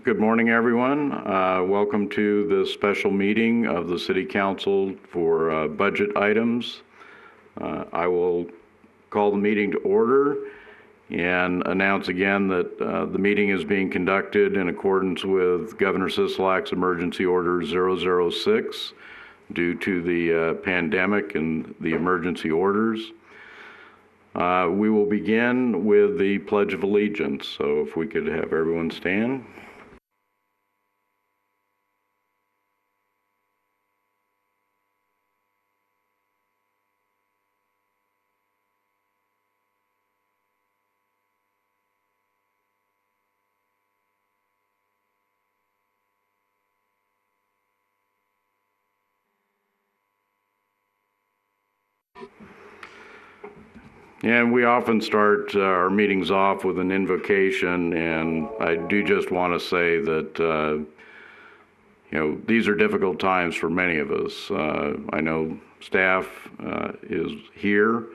Good morning, everyone. Welcome to the special meeting of the City Council for budget items. I will call the meeting to order and announce again that the meeting is being conducted in accordance with Governor Sisolak's Emergency Order 006 due to the pandemic and the emergency orders. We will begin with the Pledge of Allegiance. So if we could have everyone stand. And we often start our meetings off with an invocation, and I do just want to say that, these are difficult times for many of us. I know staff is here.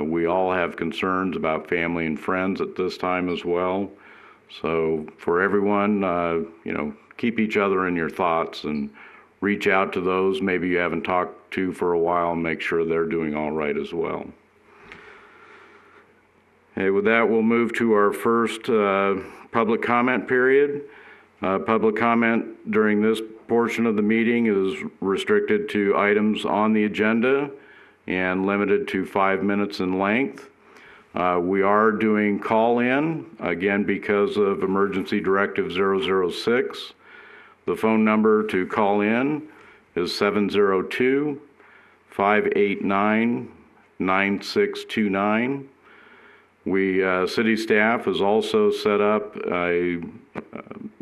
We all have concerns about family and friends at this time as well. So for everyone, keep each other in your thoughts and reach out to those maybe you haven't talked to for a while and make sure they're doing all right as well. Okay, with that, we'll move to our first public comment period. Public comment during this portion of the meeting is restricted to items on the agenda and limited to 5 minutes in length. We are doing call-in, again, because of Emergency Directive 006. The phone number to call in is 702-589-9629. City staff has also set up a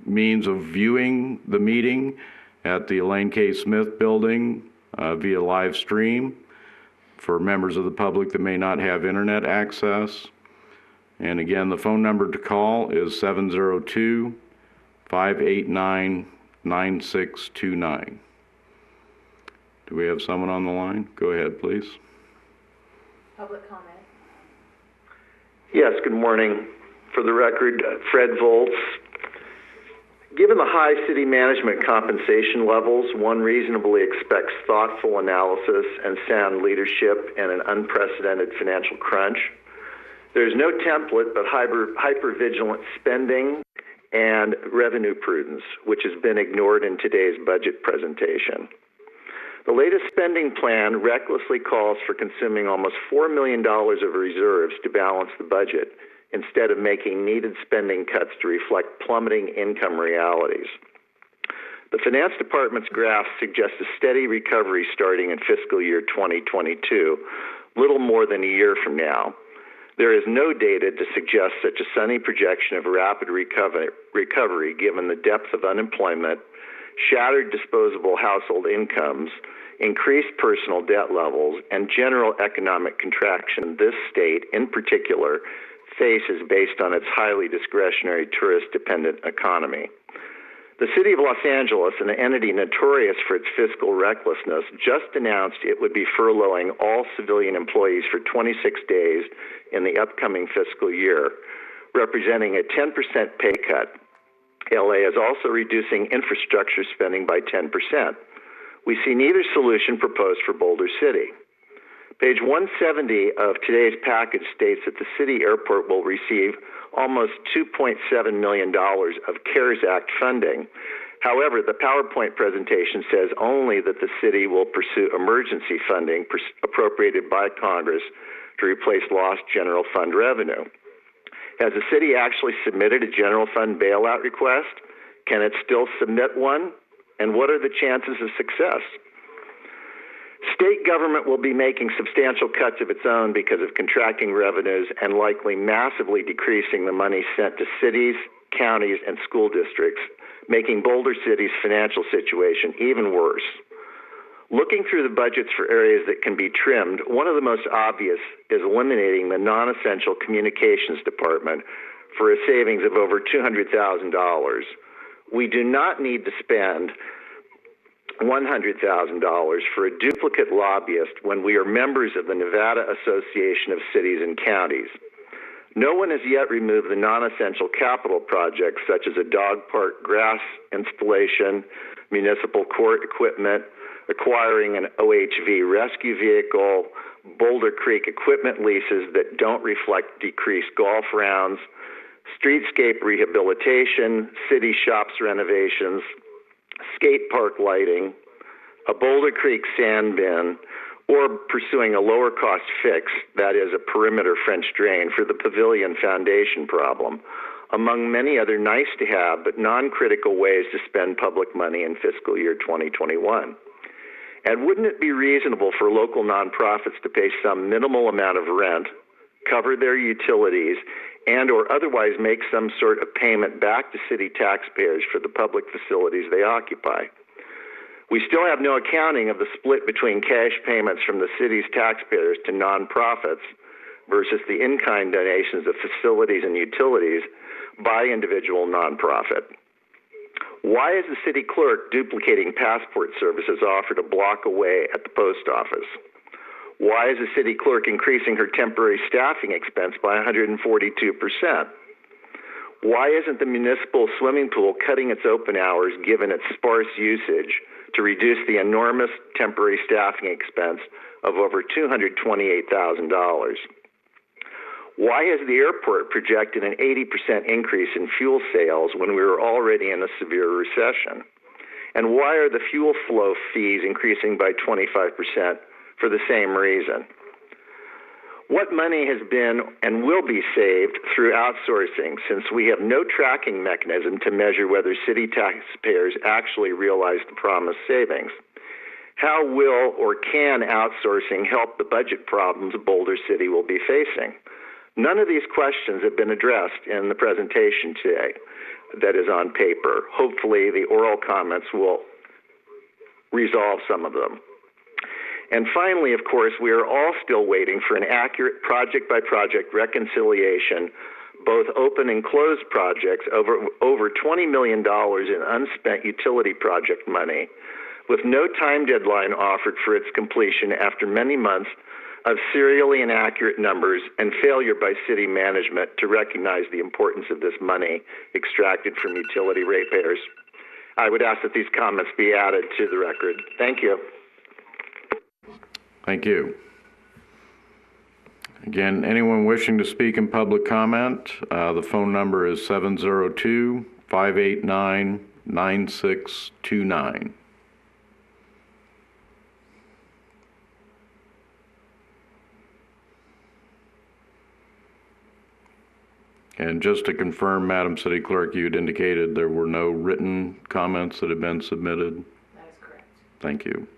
means of viewing the meeting at the Elaine K. Smith building via live stream for members of the public that may not have internet access. And again, the phone number to call is 702-589-9629. Do we have someone on the line? Go ahead, please. Public comment. Yes, good morning. For the record, Fred Volz. Given the high city management compensation levels, one reasonably expects thoughtful analysis and sound leadership in an unprecedented financial crunch. There's no template but hyper-vigilant spending and revenue prudence, which has been ignored in today's budget presentation. The latest spending plan recklessly calls for consuming almost $4 million of reserves to balance the budget, instead of making needed spending cuts to reflect plummeting income realities. The Finance Department's graph suggests a steady recovery starting in fiscal year 2022, little more than a year from now. There is no data to suggest such a sunny projection of rapid recovery given the depth of unemployment, shattered disposable household incomes, increased personal debt levels, and general economic contraction this state, in particular, faces based on its highly discretionary tourist-dependent economy. The City of Los Angeles, an entity notorious for its fiscal recklessness, just announced it would be furloughing all civilian employees for 26 days in the upcoming fiscal year, representing a 10% pay cut. LA is also reducing infrastructure spending by 10%. We see neither solution proposed for Boulder City. Page 170 of today's package states that the city airport will receive almost $2.7 million of CARES Act funding. However, the PowerPoint presentation says only that the city will pursue emergency funding appropriated by Congress to replace lost general fund revenue. Has the city actually submitted a general fund bailout request? Can it still submit one? And what are the chances of success? State government will be making substantial cuts of its own because of contracting revenues and likely massively decreasing the money sent to cities, counties, and school districts, making Boulder City's financial situation even worse. Looking through the budgets for areas that can be trimmed, one of the most obvious is eliminating the non-essential communications department for a savings of over $200,000. We do not need to spend $100,000 for a duplicate lobbyist when we are members of the Nevada Association of Cities and Counties. No one has yet removed the non-essential capital projects such as a dog park grass installation, municipal court equipment, acquiring an OHV rescue vehicle, Boulder Creek equipment leases that don't reflect decreased golf rounds, streetscape rehabilitation, city shops renovations, skate park lighting, a Boulder Creek sand bin, or pursuing a lower cost fix, that is a perimeter French drain for the Pavilion Foundation problem, among many other nice to have but non-critical ways to spend public money in fiscal year 2021. And wouldn't it be reasonable for local nonprofits to pay some minimal amount of rent, cover their utilities, and or otherwise make some sort of payment back to city taxpayers for the public facilities they occupy? We still have no accounting of the split between cash payments from the city's taxpayers to nonprofits versus the in-kind donations of facilities and utilities by individual nonprofit. Why is the city clerk duplicating passport services offered a block away at the post office? Why is the city clerk increasing her temporary staffing expense by 142%? Why isn't the municipal swimming pool cutting its open hours given its sparse usage to reduce the enormous temporary staffing expense of over $228,000? Why has the airport projected an 80% increase in fuel sales when we were already in a severe recession? And why are the fuel flow fees increasing by 25% for the same reason? What money has been and will be saved through outsourcing, since we have no tracking mechanism to measure whether city taxpayers actually realize the promised savings? How will or can outsourcing help the budget problems Boulder City will be facing? None of these questions have been addressed in the presentation today that is on paper. Hopefully the oral comments will resolve some of them. And finally, of course, we are all still waiting for an accurate project-by-project reconciliation, both open and closed projects, over $20 million in unspent utility project money, with no time deadline offered for its completion after many months of serially inaccurate numbers and failure by city management to recognize the importance of this money extracted from utility ratepayers. I would ask that these comments be added to the record. Thank you. Thank you. Again, anyone wishing to speak in public comment, the phone number is 702-589-9629. And just to confirm, Madam City Clerk, you had indicated there were no written comments that had been submitted? That is correct. Thank you.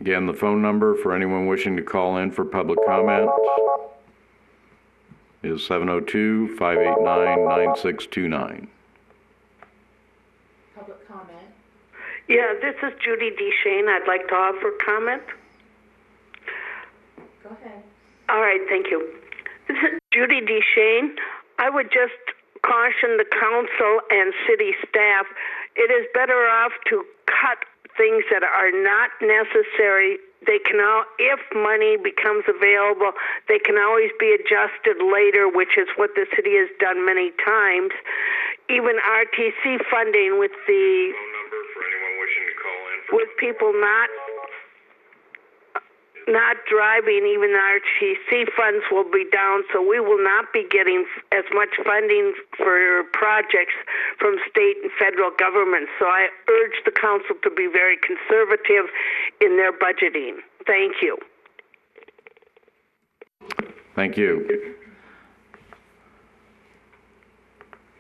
Again, the phone number for anyone wishing to call in for public comment is 702-589-9629. Public comment. Yeah, this is Judy DeShane. I'd like to offer comment. Go ahead. All right, thank you. This is Judy DeShane. I would just caution the council and city staff, it is better off to cut things that are not necessary. They can if money becomes available, they can always be adjusted later, which is what the city has done many times. Even RTC funding with the phone number for anyone wishing to call in with people not driving, even RTC funds will be down, so we will not be getting as much funding for projects from state and federal government. So I urge the council to be very conservative in their budgeting. Thank you. Thank you.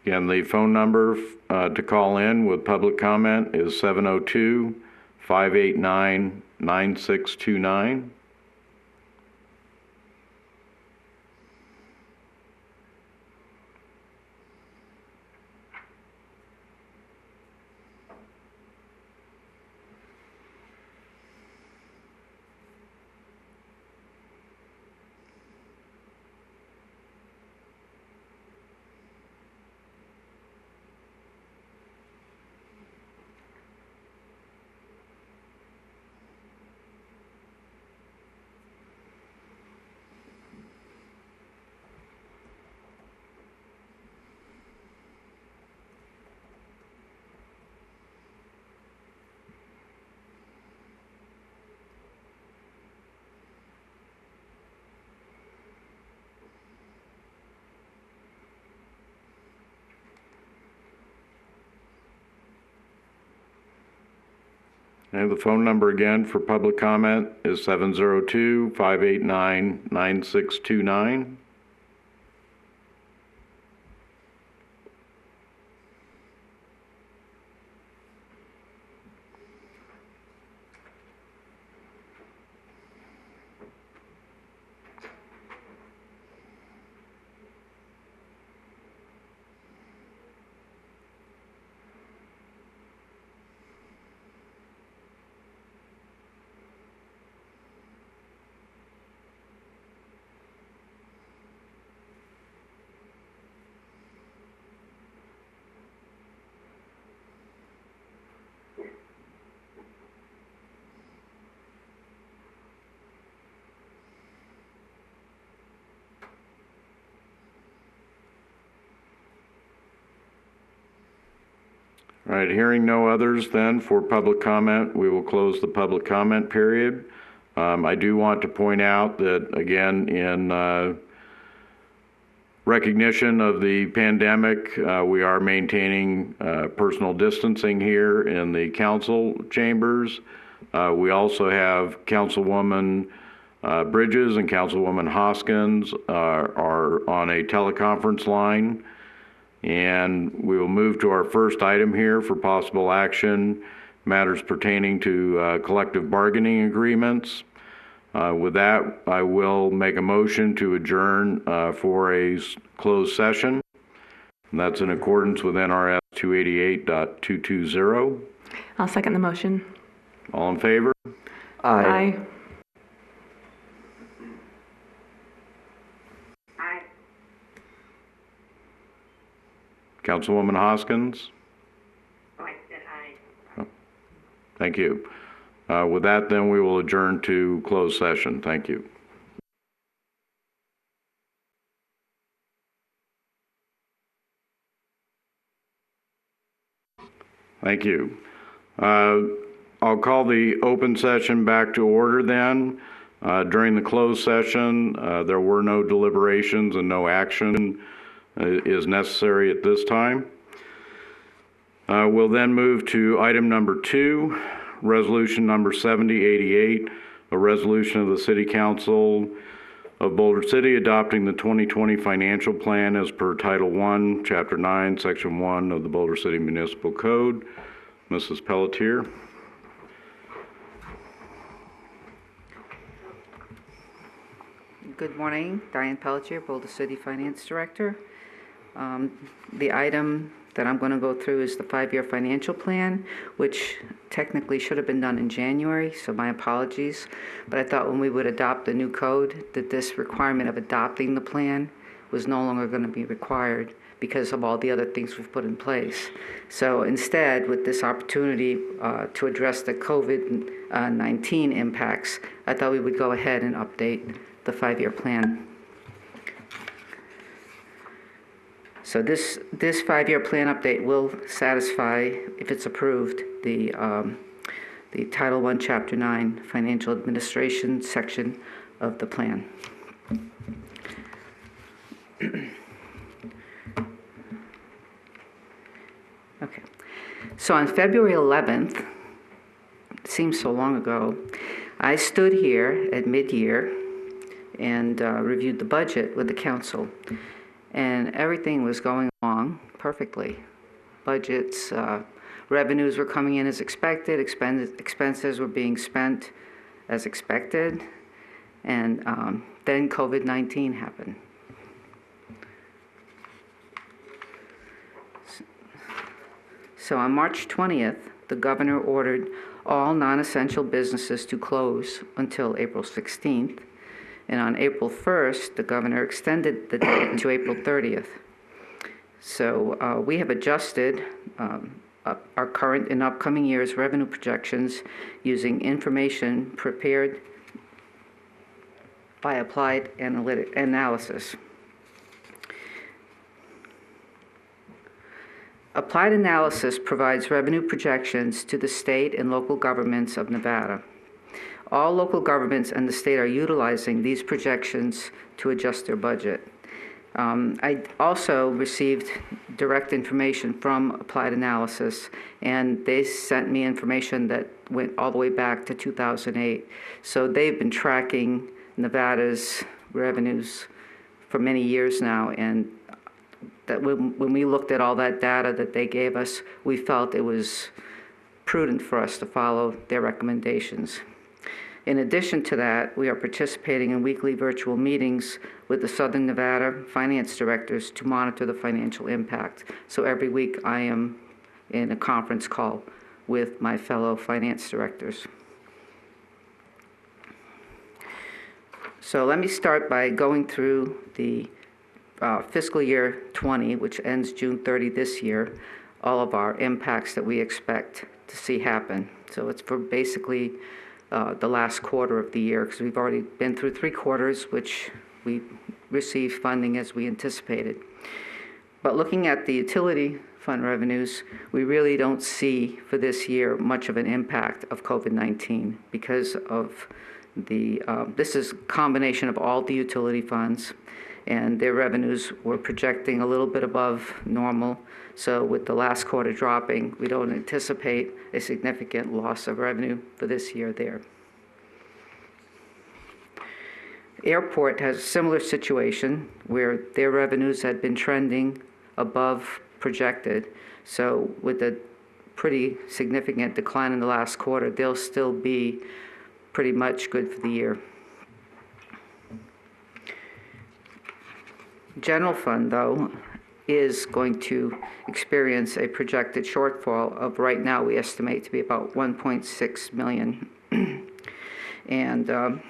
Again, the phone number to call in with public comment is 702-589-9629. And the phone number again for public comment is 702-589-9629. All right, hearing no others then for public comment, we will close the public comment period. I do want to point out that, again, in recognition of the pandemic, we are maintaining personal distancing here in the council chambers. We also have Councilwoman Bridges and Councilwoman Hoskins are on a teleconference line. And we will move to our first item here for possible action, matters pertaining to collective bargaining agreements. With that, I will make a motion to adjourn for a closed session. And that's in accordance with NRS 288.220. I'll second the motion. All in favor? Aye. Councilwoman Hoskins? Oh, I said aye. Thank you. With that, then, we will adjourn to closed session. Thank you. Thank you. I'll call the open session back to order then. During the closed session, there were no deliberations and no action is necessary at this time. We'll then move to item number 2, resolution number 7088, a resolution of the City Council of Boulder City adopting the 2020 financial plan as per Title I, Chapter 9, Section 1 of the Boulder City Municipal Code. Mrs. Pelletier. Good morning, Diane Pelletier, Boulder City Finance Director. The item that I'm going to go through is the 5-year financial plan, which technically should have been done in January, so my apologies. But I thought when we would adopt the new code that this requirement of adopting the plan was no longer going to be required because of all the other things we've put in place. So instead, with this opportunity to address the COVID-19 impacts, I thought we would go ahead and update the 5-year plan. So this 5-year plan update will satisfy, if it's approved, the Title I, Chapter 9 Financial Administration section of the plan. Okay. So on February 11th, it seems so long ago, I stood here at mid-year and reviewed the budget with the council. And everything was going along perfectly. Budgets, revenues were coming in as expected, expenses were being spent as expected, and then COVID-19 happened. So on March 20th, the governor ordered all non-essential businesses to close until April 16th. And on April 1st, the governor extended the date to April 30th. So we have adjusted our current and upcoming year's revenue projections using information prepared by applied analysis. Applied analysis provides revenue projections to the state and local governments of Nevada. All local governments and the state are utilizing these projections to adjust their budget. I also received direct information from Applied Analysis, and they sent me information that went all the way back to 2008. So they've been tracking Nevada's revenues for many years now, and that when we looked at all that data that they gave us, we felt it was prudent for us to follow their recommendations. In addition to that, we are participating in weekly virtual meetings with the Southern Nevada finance directors to monitor the financial impact. So every week I am in a conference call with my fellow finance directors. So let me start by going through the fiscal year 20, which ends June 30 this year, all of our impacts that we expect to see happen. So it's for basically the last quarter of the year, because we've already been through 3 quarters, which we received funding as we anticipated. But looking at the utility fund revenues, we really don't see for this year much of an impact of COVID-19 because of the, this is a combination of all the utility funds, and their revenues were projecting a little bit above normal. So with the last quarter dropping, we don't anticipate a significant loss of revenue for this year there. Airport has a similar situation where their revenues had been trending above projected. So with a pretty significant decline in the last quarter, they'll still be pretty much good for the year. General fund, though, is going to experience a projected shortfall of, right now, we estimate to be about 1.6 million. And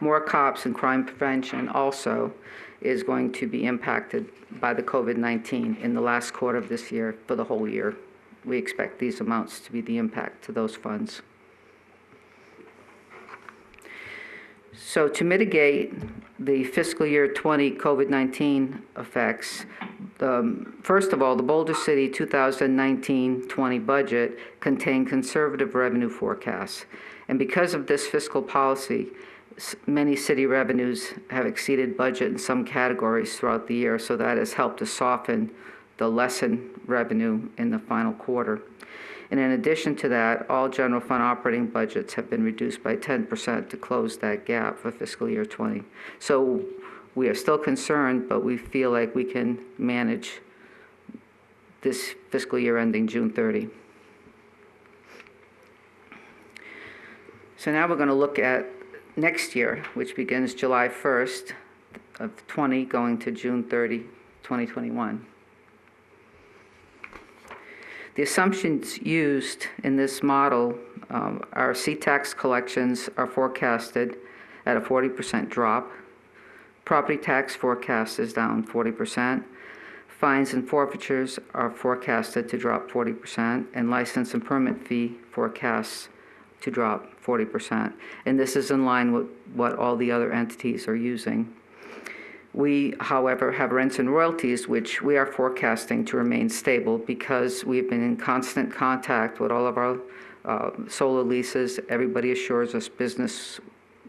more cops and crime prevention also is going to be impacted by the COVID-19 in the last quarter of this year for the whole year. We expect these amounts to be the impact to those funds. So to mitigate the fiscal year 20 COVID-19 effects, first of all, the Boulder City 2019-20 budget contained conservative revenue forecasts. And because of this fiscal policy, many city revenues have exceeded budget in some categories throughout the year, so that has helped to soften the lessened revenue in the final quarter. And in addition to that, all general fund operating budgets have been reduced by 10% to close that gap for fiscal year 20. So we are still concerned, but we feel like we can manage this fiscal year ending June 30. So now we're going to look at next year, which begins July 1st of 20 going to June 30, 2021. The assumptions used in this model are C-tax collections are forecasted at a 40% drop. Property tax forecast is down 40%. Fines and forfeitures are forecasted to drop 40%, and license and permit fee forecasts to drop 40%. And this is in line with what all the other entities are using. We, however, have rents and royalties, which we are forecasting to remain stable because we've been in constant contact with all of our solar leases. Everybody assures us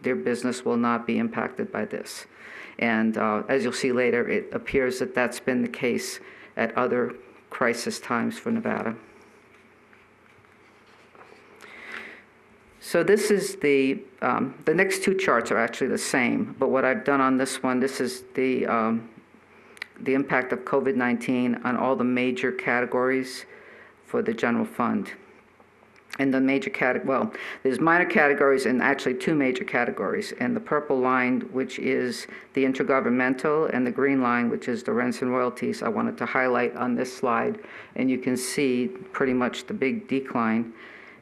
their business will not be impacted by this. And as you'll see later, it appears that that's been the case at other crisis times for Nevada. So this is the next 2 charts are actually the same, but what I've done on this one, this is the the impact of COVID-19 on all the major categories for the general fund. And the major well, there's minor categories and actually two major categories. And the purple line, which is the intergovernmental, and the green line, which is the rents and royalties, I wanted to highlight on this slide. And you can see pretty much the big decline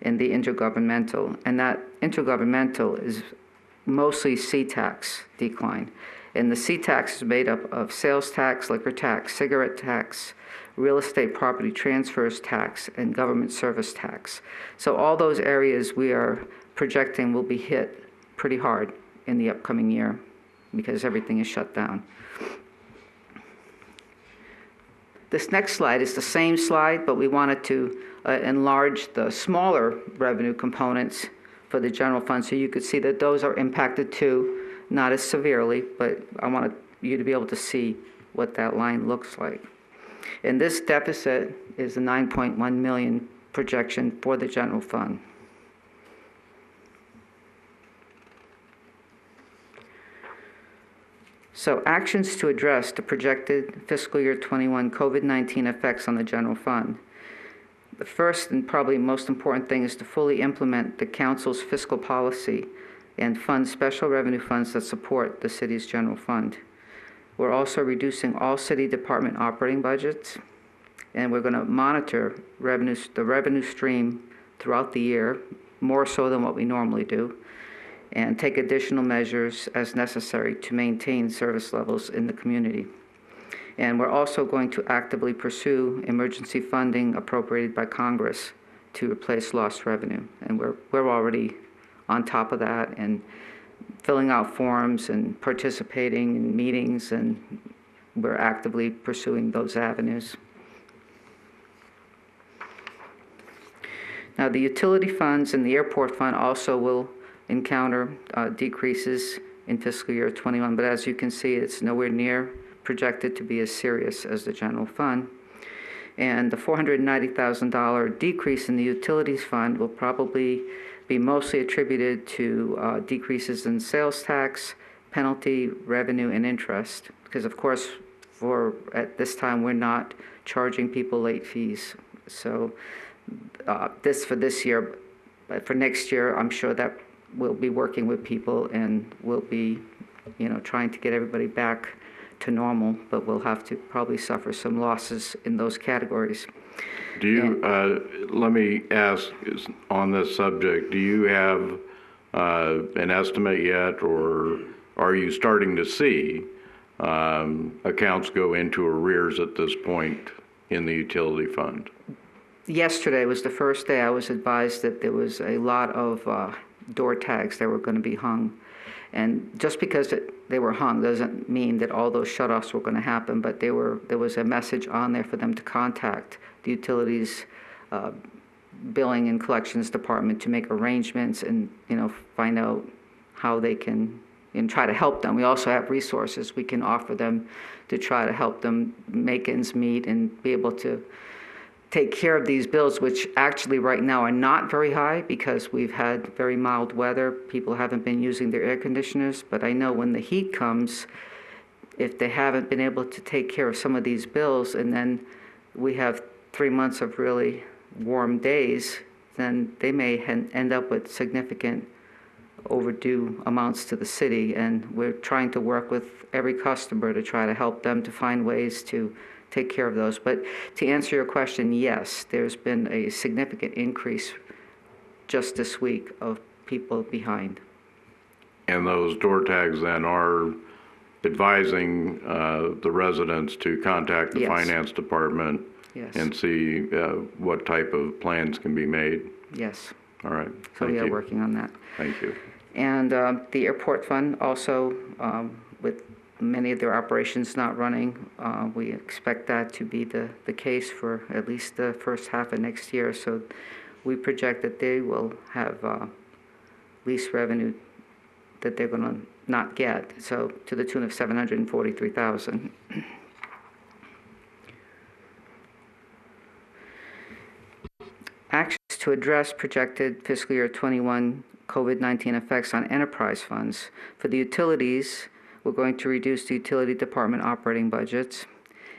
in the intergovernmental. And that intergovernmental is mostly C-tax decline. And the C-tax is made up of sales tax, liquor tax, cigarette tax, real estate property transfers tax, and government service tax. So all those areas we are projecting will be hit pretty hard in the upcoming year because everything is shut down. This next slide is the same slide, but we wanted to enlarge the smaller revenue components for the general fund so you could see that those are impacted too, not as severely, but I wanted you to be able to see what that line looks like. And this deficit is the 9.1 million projection for the general fund. So actions to address the projected fiscal year 21 COVID-19 effects on the general fund. The first and probably most important thing is to fully implement the council's fiscal policy and fund special revenue funds that support the city's general fund. We're also reducing all city department operating budgets, and we're going to monitor the revenue stream throughout the year, more so than what we normally do, and take additional measures as necessary to maintain service levels in the community. And we're also going to actively pursue emergency funding appropriated by Congress to replace lost revenue. And we're already on top of that and filling out forms and participating in meetings, and we're actively pursuing those avenues. Now, the utility funds and the airport fund also will encounter decreases in fiscal year 21, but as you can see, it's nowhere near projected to be as serious as the general fund. And the $490,000 decrease in the utilities fund will probably be mostly attributed to decreases in sales tax, penalty, revenue, and interest. Because of course, at this time, we're not charging people late fees. So this for this year, but for next year, I'm sure that we'll be working with people and we'll be, trying to get everybody back to normal, but we'll have to probably suffer some losses in those categories. Do you, let me ask on this subject, do you have an estimate yet, or are you starting to see accounts go into arrears at this point in the utility fund? Yesterday was the first day I was advised that there was a lot of door tags that were going to be hung. And just because they were hung doesn't mean that all those shutoffs were going to happen, but there was a message on there for them to contact the utilities billing and collections department to make arrangements and find out how they can and try to help them. We also have resources we can offer them to try to help them make ends meet and be able to take care of these bills, which actually right now are not very high because we've had very mild weather. People haven't been using their air conditioners, but I know when the heat comes, if they haven't been able to take care of some of these bills, and then we have 3 months of really warm days, then they may end up with significant overdue amounts to the city. And we're trying to work with every customer to try to help them to find ways to take care of those. But to answer your question, yes, there's been a significant increase just this week of people behind. And those door tags then are advising the residents to contact the Yes. finance department Yes. and see what type of plans can be made. Yes. All right. So Thank we are you. working on that. Thank you. And the airport fund also, with many of their operations not running, we expect that to be the case for at least the first half of next year. So we project that they will have lease revenue that they're going to not get, so to the tune of $743,000. Actions to address projected fiscal year 21 COVID-19 effects on enterprise funds. For the utilities, we're going to reduce the utility department operating budgets.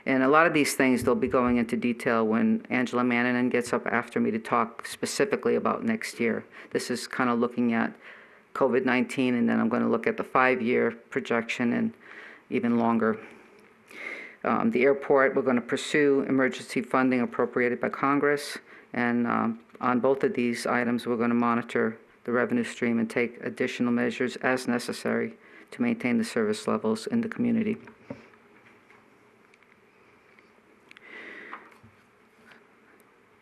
And a lot of these things, they'll be going into detail when Angela Mannanen gets up after me to talk specifically about next year. This is kind of looking at COVID-19, and then I'm going to look at the 5-year projection and even longer. The airport, we're going to pursue emergency funding appropriated by Congress, and on both of these items, we're going to monitor the revenue stream and take additional measures as necessary to maintain the service levels in the community.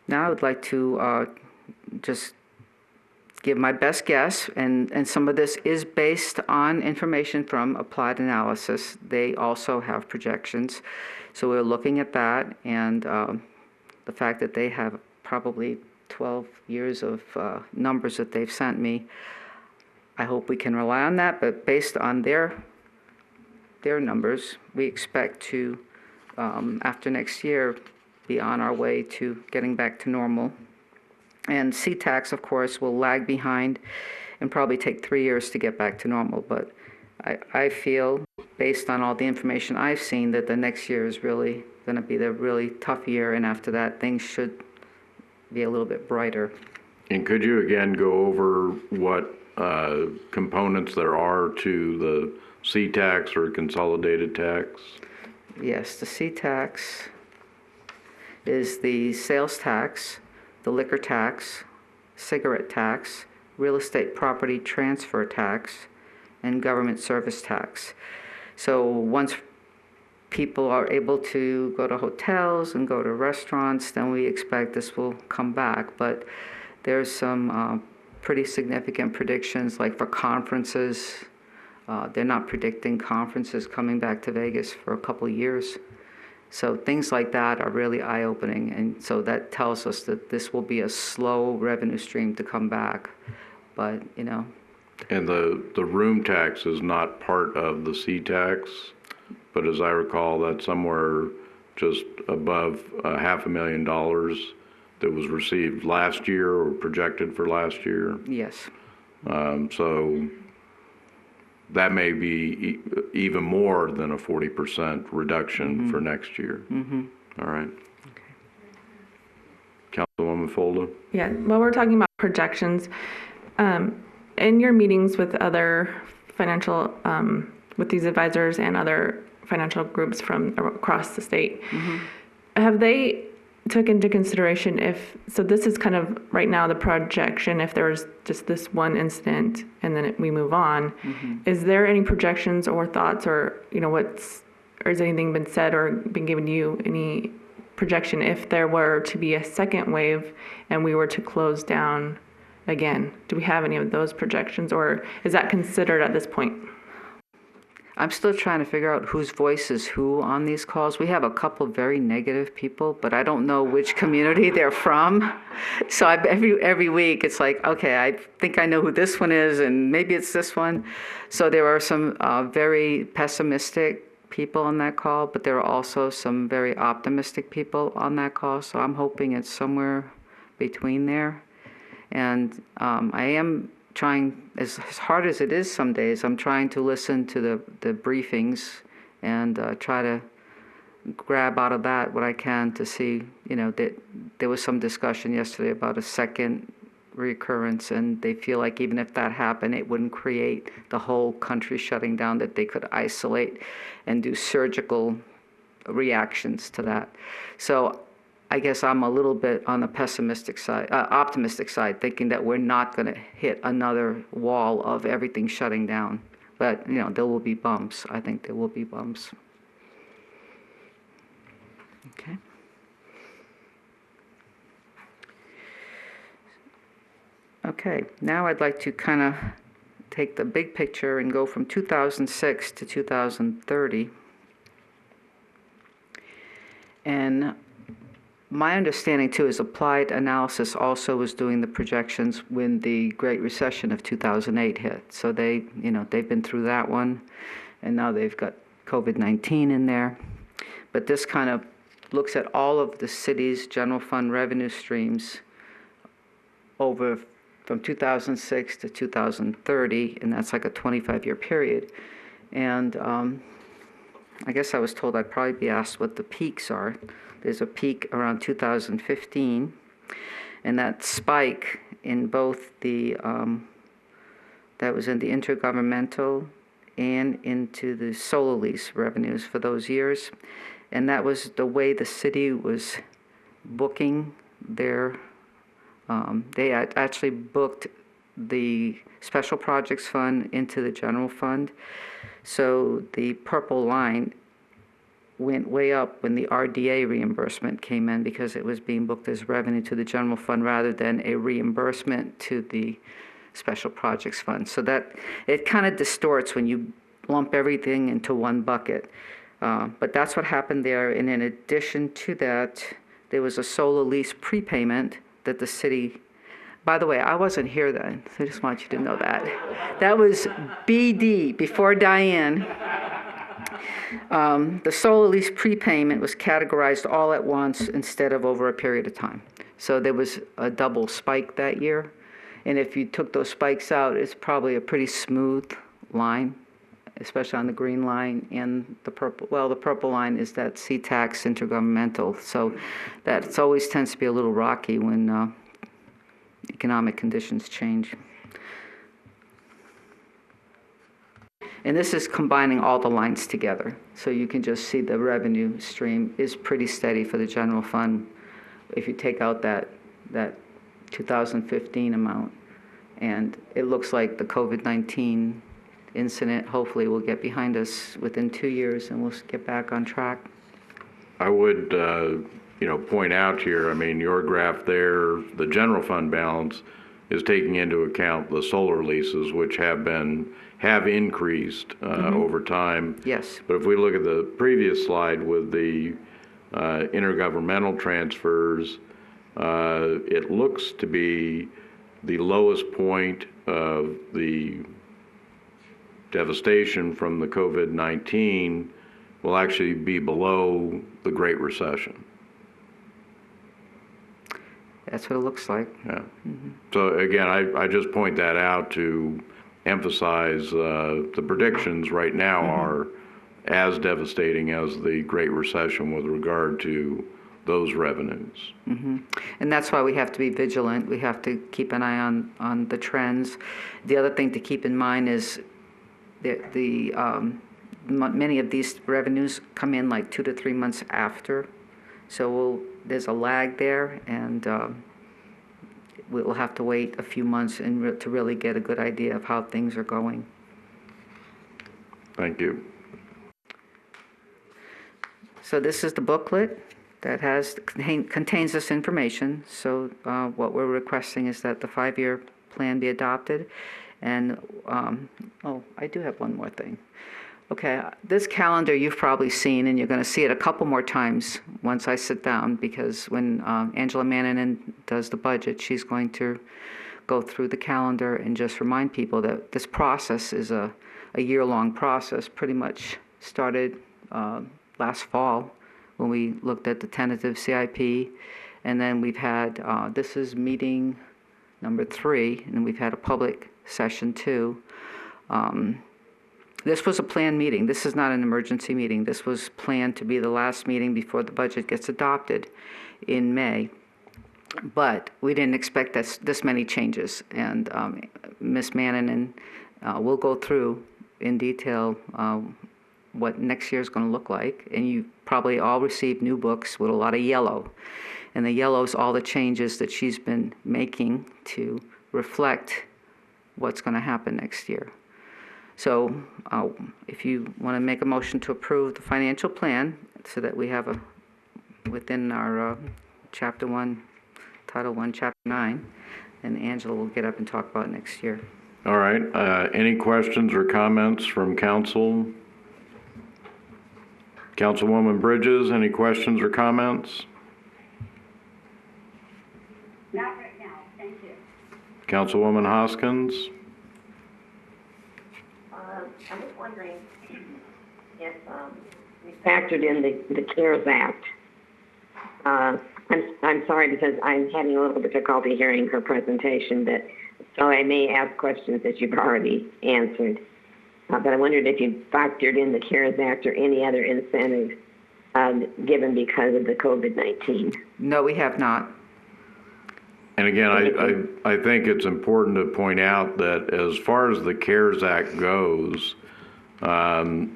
Now I would like to just give my best guess, and some of this is based on information from Applied Analysis. They also have projections. So we're looking at that, and the fact that they have probably 12 years of numbers that they've sent me. I hope we can rely on that, but based on their numbers, we expect to, after next year, be on our way to getting back to normal. And C-Tax, of course, will lag behind and probably take 3 years to get back to normal. But I feel, based on all the information I've seen, that the next year is really going to be the really tough year, and after that, things should be a little bit brighter. And could you again go over what components there are to the C-Tax or consolidated tax? Yes, the C-Tax is the sales tax, the liquor tax, cigarette tax, real estate property transfer tax, and government service tax. So once people are able to go to hotels and go to restaurants, then we expect this will come back. But there's some pretty significant predictions, like for conferences. They're not predicting conferences coming back to Vegas for a couple of years. So things like that are really eye-opening, and so that tells us that this will be a slow revenue stream to come back. But, you know. And the room tax is not part of the C-Tax, but as I recall, that's somewhere just above $500,000 that was received last year or projected for last year. Yes. So that may be even more than a 40% reduction for next year. All right. Councilwoman Folda? Yeah, while we're talking about projections, in your meetings with other financial, with these advisors and other financial groups from across the state, have they took into consideration so this is kind of right now the projection, if there was just this one incident and then we move on, is there any projections or thoughts or, you know, or has anything been said or been given you any projection if there were to be a second wave and we were to close down again? Do we have any of those projections, or is that considered at this point? I'm still trying to figure out whose voice is who on these calls. We have a couple very negative people, but I don't know which community they're from. So every week it's like, okay, I think I know who this one is, and maybe it's this one. So there are some very pessimistic people on that call, but there are also some very optimistic people on that call. So I'm hoping it's somewhere between there. And I am trying, as hard as it is some days, I'm trying to listen to the briefings and try to grab out of that what I can to see, you know, that there was some discussion yesterday about a second recurrence, and they feel like even if that happened, it wouldn't create the whole country shutting down, that they could isolate and do surgical reactions to that. So I guess I'm a little bit on the pessimistic side, optimistic side, thinking that we're not going to hit another wall of everything shutting down. But, you know, there will be bumps. I think there will be bumps. Okay. Okay, now I'd like to kind of take the big picture and go from 2006 to 2030. And my understanding, too, is Applied Analysis also was doing the projections when the Great Recession of 2008 hit. So they, you know, they've been through that one, and now they've got COVID-19 in there. But this kind of looks at all of the city's general fund revenue streams over from 2006 to 2030, and that's like a 25-year period. And I guess I was told I'd probably be asked what the peaks are. There's a peak around 2015, and that spike in both the, that was in the intergovernmental and into the solar lease revenues for those years. And that was the way the city was booking their, they had actually booked the special projects fund into the general fund. So the purple line went way up when the RDA reimbursement came in because it was being booked as revenue to the general fund rather than a reimbursement to the special projects fund. So that it kind of distorts when you lump everything into one bucket. But that's what happened there. And in addition to that, there was a solar lease prepayment that the city, by the way, I wasn't here then, so I just want you to know that. That was BD, before Diane. The solar lease prepayment was categorized all at once instead of over a period of time. So there was a double spike that year. And if you took those spikes out, it's probably a pretty smooth line, especially on the green line and the purple. Well, the purple line is that C-tax intergovernmental. So that always tends to be a little rocky when economic conditions change. And this is combining all the lines together. So you can just see the revenue stream is pretty steady for the general fund if you take out that 2015 amount. And it looks like the COVID-19 incident hopefully will get behind us within 2 years and we'll get back on track. I would, point out here, I mean, your graph there, the general fund balance is taking into account the solar leases, which have increased over time. Yes. But if we look at the previous slide with the intergovernmental transfers, it looks to be the lowest point of the devastation from the COVID-19 will actually be below the Great Recession. That's what it looks like. Yeah. So again, I just point that out to emphasize the predictions right now are as devastating as the Great Recession with regard to those revenues. And that's why we have to be vigilant. We have to keep an eye on the trends. The other thing to keep in mind is that many of these revenues come in like 2 to 3 months after. So there's a lag there, and we'll have to wait a few months to really get a good idea of how things are going. Thank you. So this is the booklet that contains this information. So what we're requesting is that the 5-year plan be adopted. And, I do have one more thing. Okay, this calendar you've probably seen, and you're going to see it a couple more times once I sit down, because when Angela Mannanen does the budget, she's going to go through the calendar and just remind people that this process is a year-long process, pretty much started last fall when we looked at the tentative CIP, and then we've had, this is meeting number 3, and we've had a public session 2. This was a planned meeting. This is not an emergency meeting. This was planned to be the last meeting before the budget gets adopted in May. But we didn't expect this many changes. And Ms. Mannanen will go through in detail what next year is going to look like. And you probably all received new books with a lot of yellow. And the yellow is all the changes that she's been making to reflect what's going to happen next year. So if you want to make a motion to approve the financial plan so that we have within our Chapter 1, Title 1, Chapter 9, and Angela will get up and talk about it next year. All right. Any questions or comments from council? Councilwoman Bridges, any questions or comments? Not right now, thank you. Councilwoman Hoskins? I was wondering if we factored in the CARES Act. I'm sorry because I'm having a little difficulty hearing her presentation, so I may ask questions that you've already answered. but I wondered if you factored in the CARES Act or any other incentives given because of the COVID-19. No, we have not. And again, I think it's important to point out that as far as the CARES Act goes, that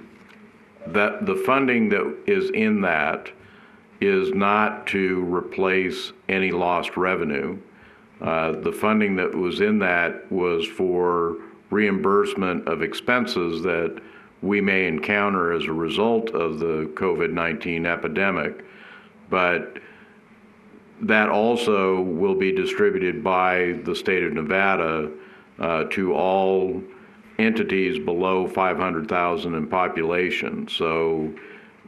the funding that is in that is not to replace any lost revenue. The funding that was in that was for reimbursement of expenses that we may encounter as a result of the COVID-19 epidemic. But that also will be distributed by the state of Nevada to all entities below 500,000 in population. So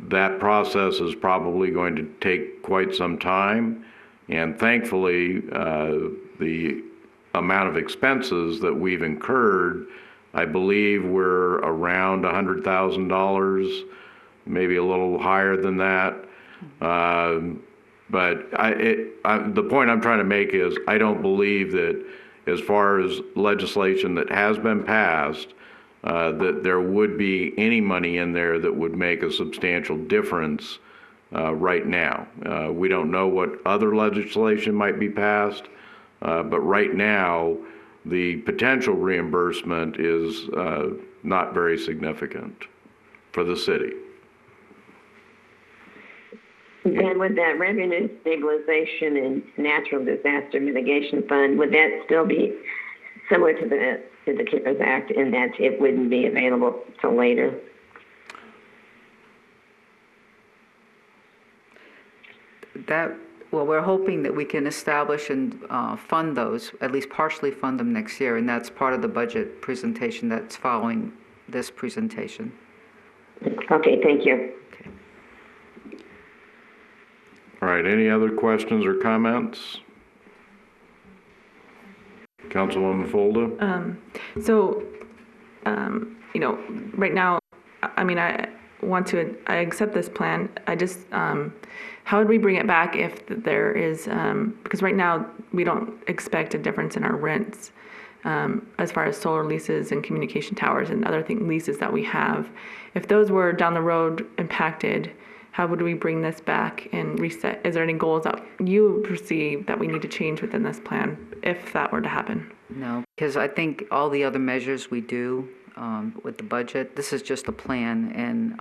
that process is probably going to take quite some time. And thankfully, the amount of expenses that we've incurred, I believe we're around $100,000, maybe a little higher than that. But the point I'm trying to make is I don't believe that as far as legislation that has been passed, that there would be any money in there that would make a substantial difference right now. We don't know what other legislation might be passed, but right now the potential reimbursement is not very significant for the city. And with that revenue stabilization and natural disaster mitigation fund, would that still be similar to the CARES Act in that it wouldn't be available till later? Well, we're hoping that we can establish and fund those, at least partially fund them next year, and that's part of the budget presentation that's following this presentation. Okay, thank you. Okay. All right, any other questions or comments? Councilwoman Folda? Right now, I accept this plan. How would we bring it back if there is, because right now we don't expect a difference in our rents as far as solar leases and communication towers and other leases that we have. If those were down the road impacted, how would we bring this back and reset? Is there any goals that you perceive that we need to change within this plan if that were to happen? No, because I think all the other measures we do with the budget, this is just a plan, and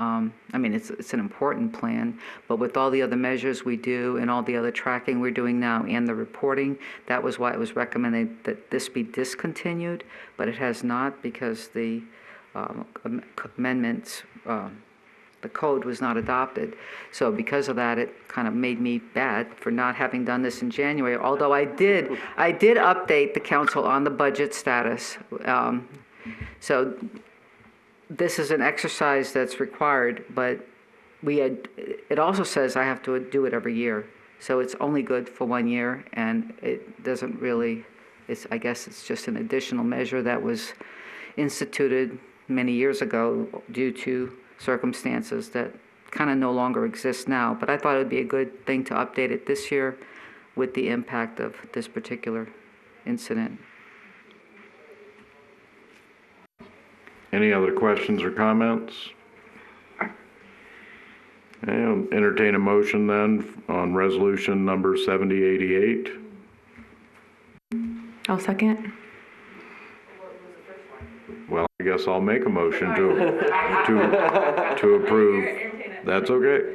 it's an important plan, but with all the other measures we do and all the other tracking we're doing now and the reporting, that was why it was recommended that this be discontinued, but it has not because the amendments, the code was not adopted. So because of that, it kind of made me bad for not having done this in January, although I did update the council on the budget status. So this is an exercise that's required, but it also says I have to do it every year. So it's only good for 1 year, and it doesn't really, I guess it's just an additional measure that was instituted many years ago due to circumstances that kind of no longer exist now. But I thought it would be a good thing to update it this year with the impact of this particular incident. Any other questions or comments? Okay, I'll entertain a motion then on resolution number 7088. I'll second. Well, I guess I'll make a motion to approve. That's okay.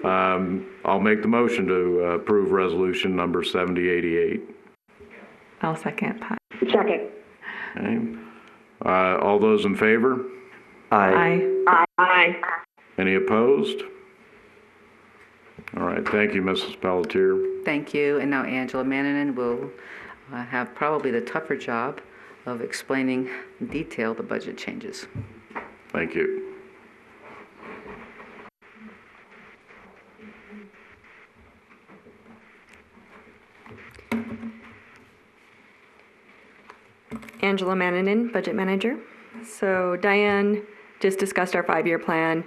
I'll make the motion to approve resolution number 7088. I'll second, Pat. Second. Okay. All those in favor? Aye. Aye. Any opposed? All right, thank you, Mrs. Pelletier. Thank you. And now Angela Mannanen will have probably the tougher job of explaining in detail the budget changes. Thank you. Angela Mannanen, Budget Manager. So Diane just discussed our 5-year plan,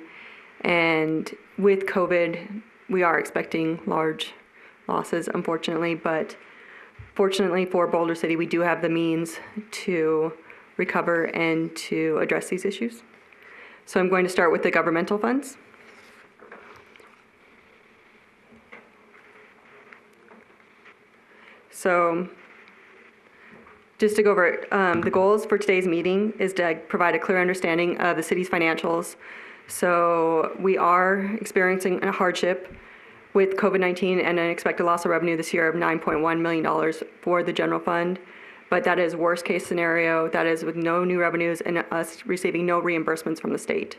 and with COVID, we are expecting large losses, unfortunately, but fortunately for Boulder City, we do have the means to recover and to address these issues. So I'm going to start with the governmental funds. So just to go over it, the goals for today's meeting is to provide a clear understanding of the city's financials. So we are experiencing a hardship with COVID-19 and an expected loss of revenue this year of $9.1 million for the general fund. But that is worst case scenario. That is with no new revenues and us receiving no reimbursements from the state.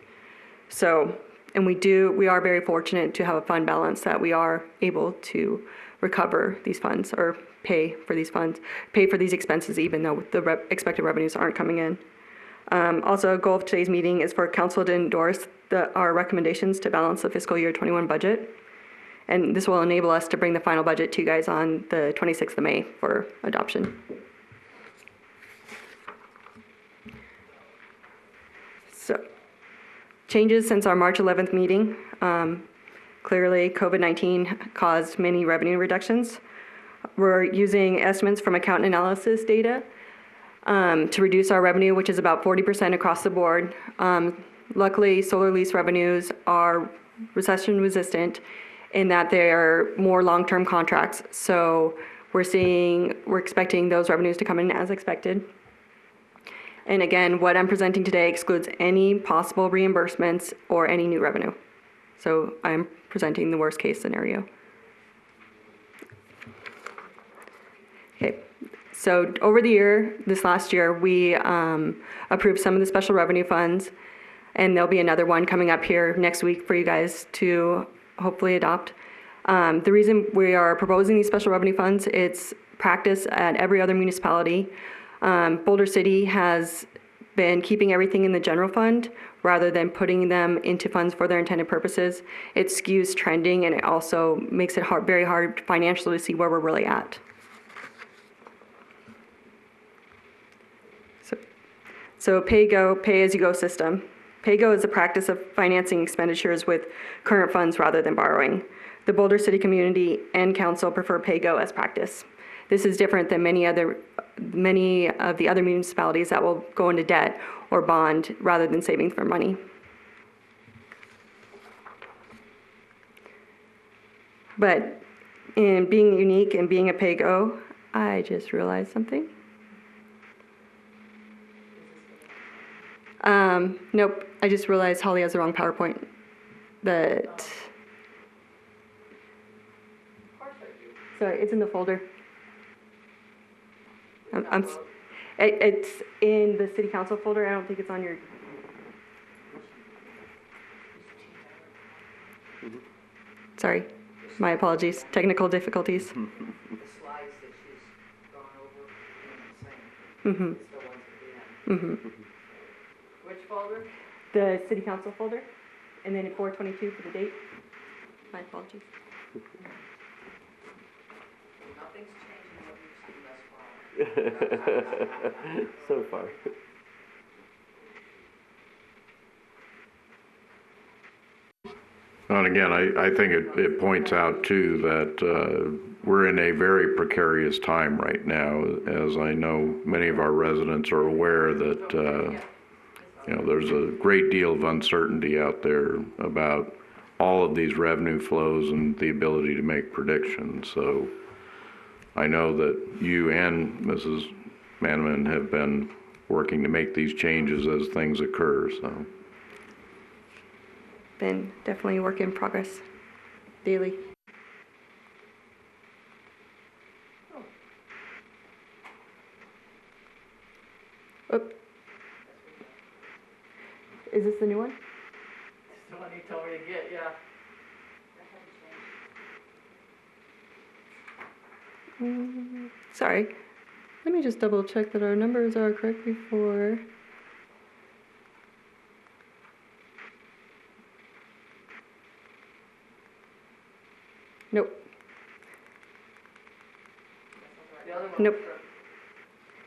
So, and we are very fortunate to have a fund balance that we are able to recover these funds or pay for these funds, pay for these expenses even though the expected revenues aren't coming in. Also, a goal of today's meeting is for council to endorse our recommendations to balance the fiscal year 21 budget. And this will enable us to bring the final budget to you guys on the 26th of May for adoption. So, changes since our March 11th meeting. Clearly, COVID-19 caused many revenue reductions. We're using estimates from account analysis data to reduce our revenue, which is about 40% across the board. Luckily, solar lease revenues are recession resistant in that they are more long-term contracts. So we're expecting those revenues to come in as expected. And again, what I'm presenting today excludes any possible reimbursements or any new revenue. So I'm presenting the worst case scenario. Okay, so over the year, this last year, we approved some of the special revenue funds, and there'll be another one coming up here next week for you guys to hopefully adopt. The reason we are proposing these special revenue funds, it's practice at every other municipality. Boulder City has been keeping everything in the general fund rather than putting them into funds for their intended purposes. It skews trending and it also makes it very hard financially to see where we're really at. So pay-as-you-go system. Pay-go is a practice of financing expenditures with current funds rather than borrowing. The Boulder City community and council prefer pay-go as practice. This is different than many of the other municipalities that will go into debt or bond rather than saving for money. But in being unique and being a pay-go, I just realized something. Nope, I just realized Holly has the wrong PowerPoint. Sorry, it's in the folder. It's in the city council folder. I don't think it's on your. Sorry, my apologies. Technical difficulties. The slides that she's gone over remain the same. It's the ones at the end. Which folder? The city council folder, and then 4/22 for the date. My apologies. Nothing's changing what you've seen thus far. So far. And again, I think it points out too that we're in a very precarious time right now, as I know many of our residents are aware that there's a great deal of uncertainty out there about all of these revenue flows and the ability to make predictions. So I know that you and Mrs. Manneman have been working to make these changes as things occur. So Been definitely a work in progress daily. Oop. Is this the new one? It's the one you told me to get, yeah. Sorry. Let me just double check that our numbers are correct before. Nope. The other one Nope. was from,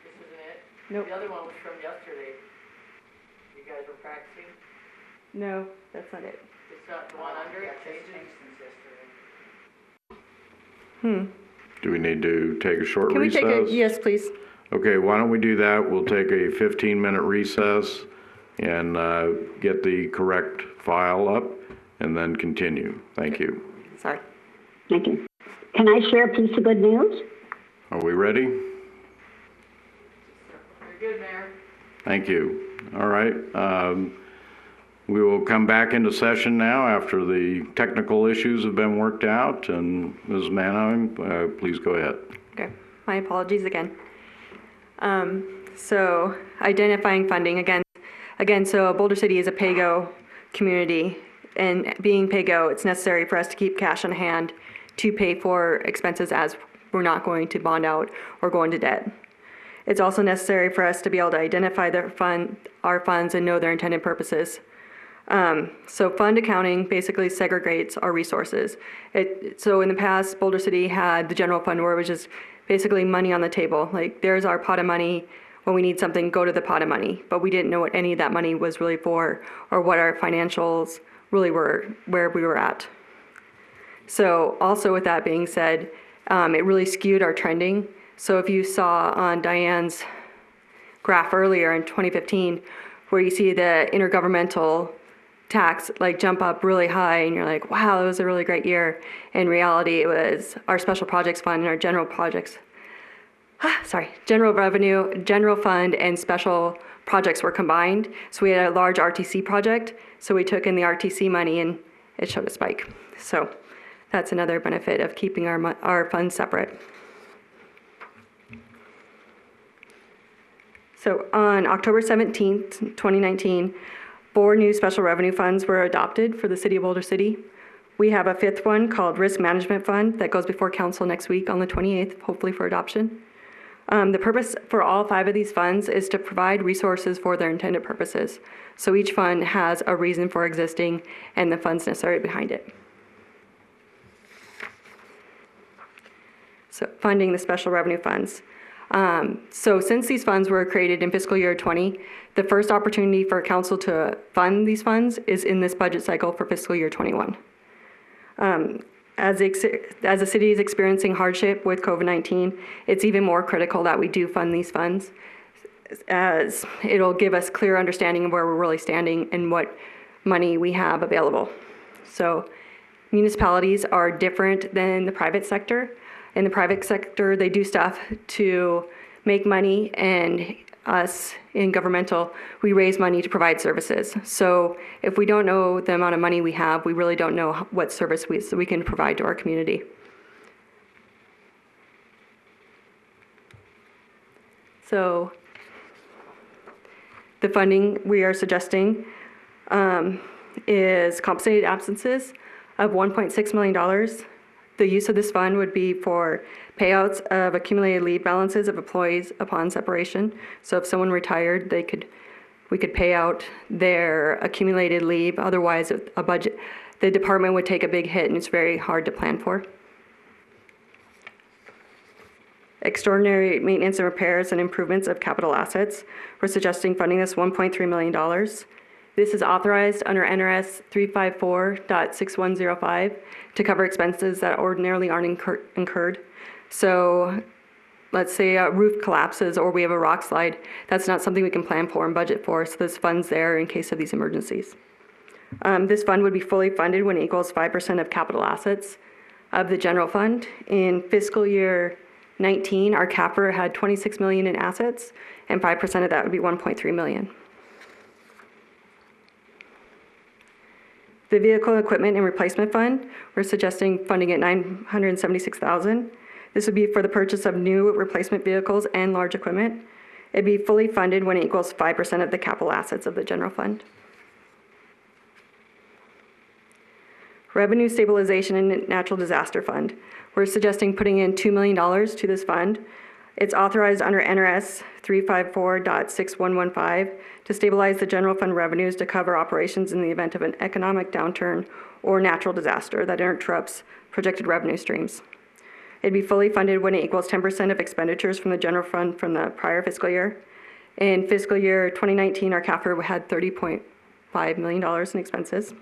this isn't it? Nope. The other one was from yesterday. You guys were practicing? No, that's not it. It's not the one under it, changes? do we need to take a short Can we recess? take a, yes, please. Okay, why don't we do that? We'll take a 15-minute recess, and get the correct file up and then continue. Thank you. Sorry. Thank you. Can I share a piece of good news? Are we ready? You're good, Mayor. Thank you. All right. We will come back into session now after the technical issues have been worked out. And Ms. Manheim, please go ahead. Okay, my apologies again. So identifying funding again, so Boulder City is a PAYGO community, and being PAYGO, it's necessary for us to keep cash on hand to pay for expenses as we're not going to bond out or go into debt. It's also necessary for us to be able to identify our funds and know their intended purposes. So fund accounting basically segregates our resources. So in the past, Boulder City had the general fund where it was just basically money on the table. Like, there's our pot of money. When we need something, go to the pot of money. But we didn't know what any of that money was really for, or what our financials really were, where we were at. So also with that being said, it really skewed our trending. So if you saw on Diane's graph earlier in 2015, where you see the intergovernmental tax jump up really high, and you're like, wow, that was a really great year. In reality, it was our special projects fund and our general revenue, general fund and special projects were combined. So we had a large RTC project. So we took in the RTC money and it showed a spike. So that's another benefit of keeping our funds separate. So on October 17th, 2019, 4 new special revenue funds were adopted for the City of Boulder City. We have a 5th one called Risk Management Fund that goes before Council next week on the 28th, hopefully for adoption. The purpose for all 5 of these funds is to provide resources for their intended purposes. So each fund has a reason for existing and the funds necessary behind it. So funding the special revenue funds. So since these funds were created in fiscal year 20, the first opportunity for council to fund these funds is in this budget cycle for fiscal year 21. As the city is experiencing hardship with COVID-19, it's even more critical that we do fund these funds, as it'll give us clear understanding of where we're really standing and what money we have available. So municipalities are different than the private sector. In the private sector, they do stuff to make money, and us in governmental, we raise money to provide services. So if we don't know the amount of money we have, we really don't know what service we can provide to our community. So the funding we are suggesting is compensated absences of $1.6 million. The use of this fund would be for payouts of accumulated leave balances of employees upon separation. So if someone retired, we could pay out their accumulated leave. Otherwise, the department would take a big hit, and it's very hard to plan for. Extraordinary maintenance and repairs and improvements of capital assets. We're suggesting funding this $1.3 million. This is authorized under NRS 354.6105 to cover expenses that ordinarily aren't incurred. So let's say a roof collapses or we have a rock slide. That's not something we can plan for and budget for, so this fund's there in case of these emergencies. This fund would be fully funded when it equals 5% of capital assets of the general fund. In fiscal year 19, our CAFR had $26 million in assets, and 5% of that would be $1.3 million. The Vehicle Equipment and Replacement Fund, we're suggesting funding at $976,000. This would be for the purchase of new replacement vehicles and large equipment. It'd be fully funded when it equals 5% of the capital assets of the general fund. Revenue Stabilization and Natural Disaster Fund. We're suggesting putting in $2 million to this fund. It's authorized under NRS 354.6115 to stabilize the general fund revenues to cover operations in the event of an economic downturn or natural disaster that interrupts projected revenue streams. It'd be fully funded when it equals 10% of expenditures from the general fund from the prior fiscal year. In fiscal year 2019, our CAFR had $30.5 million in expenses.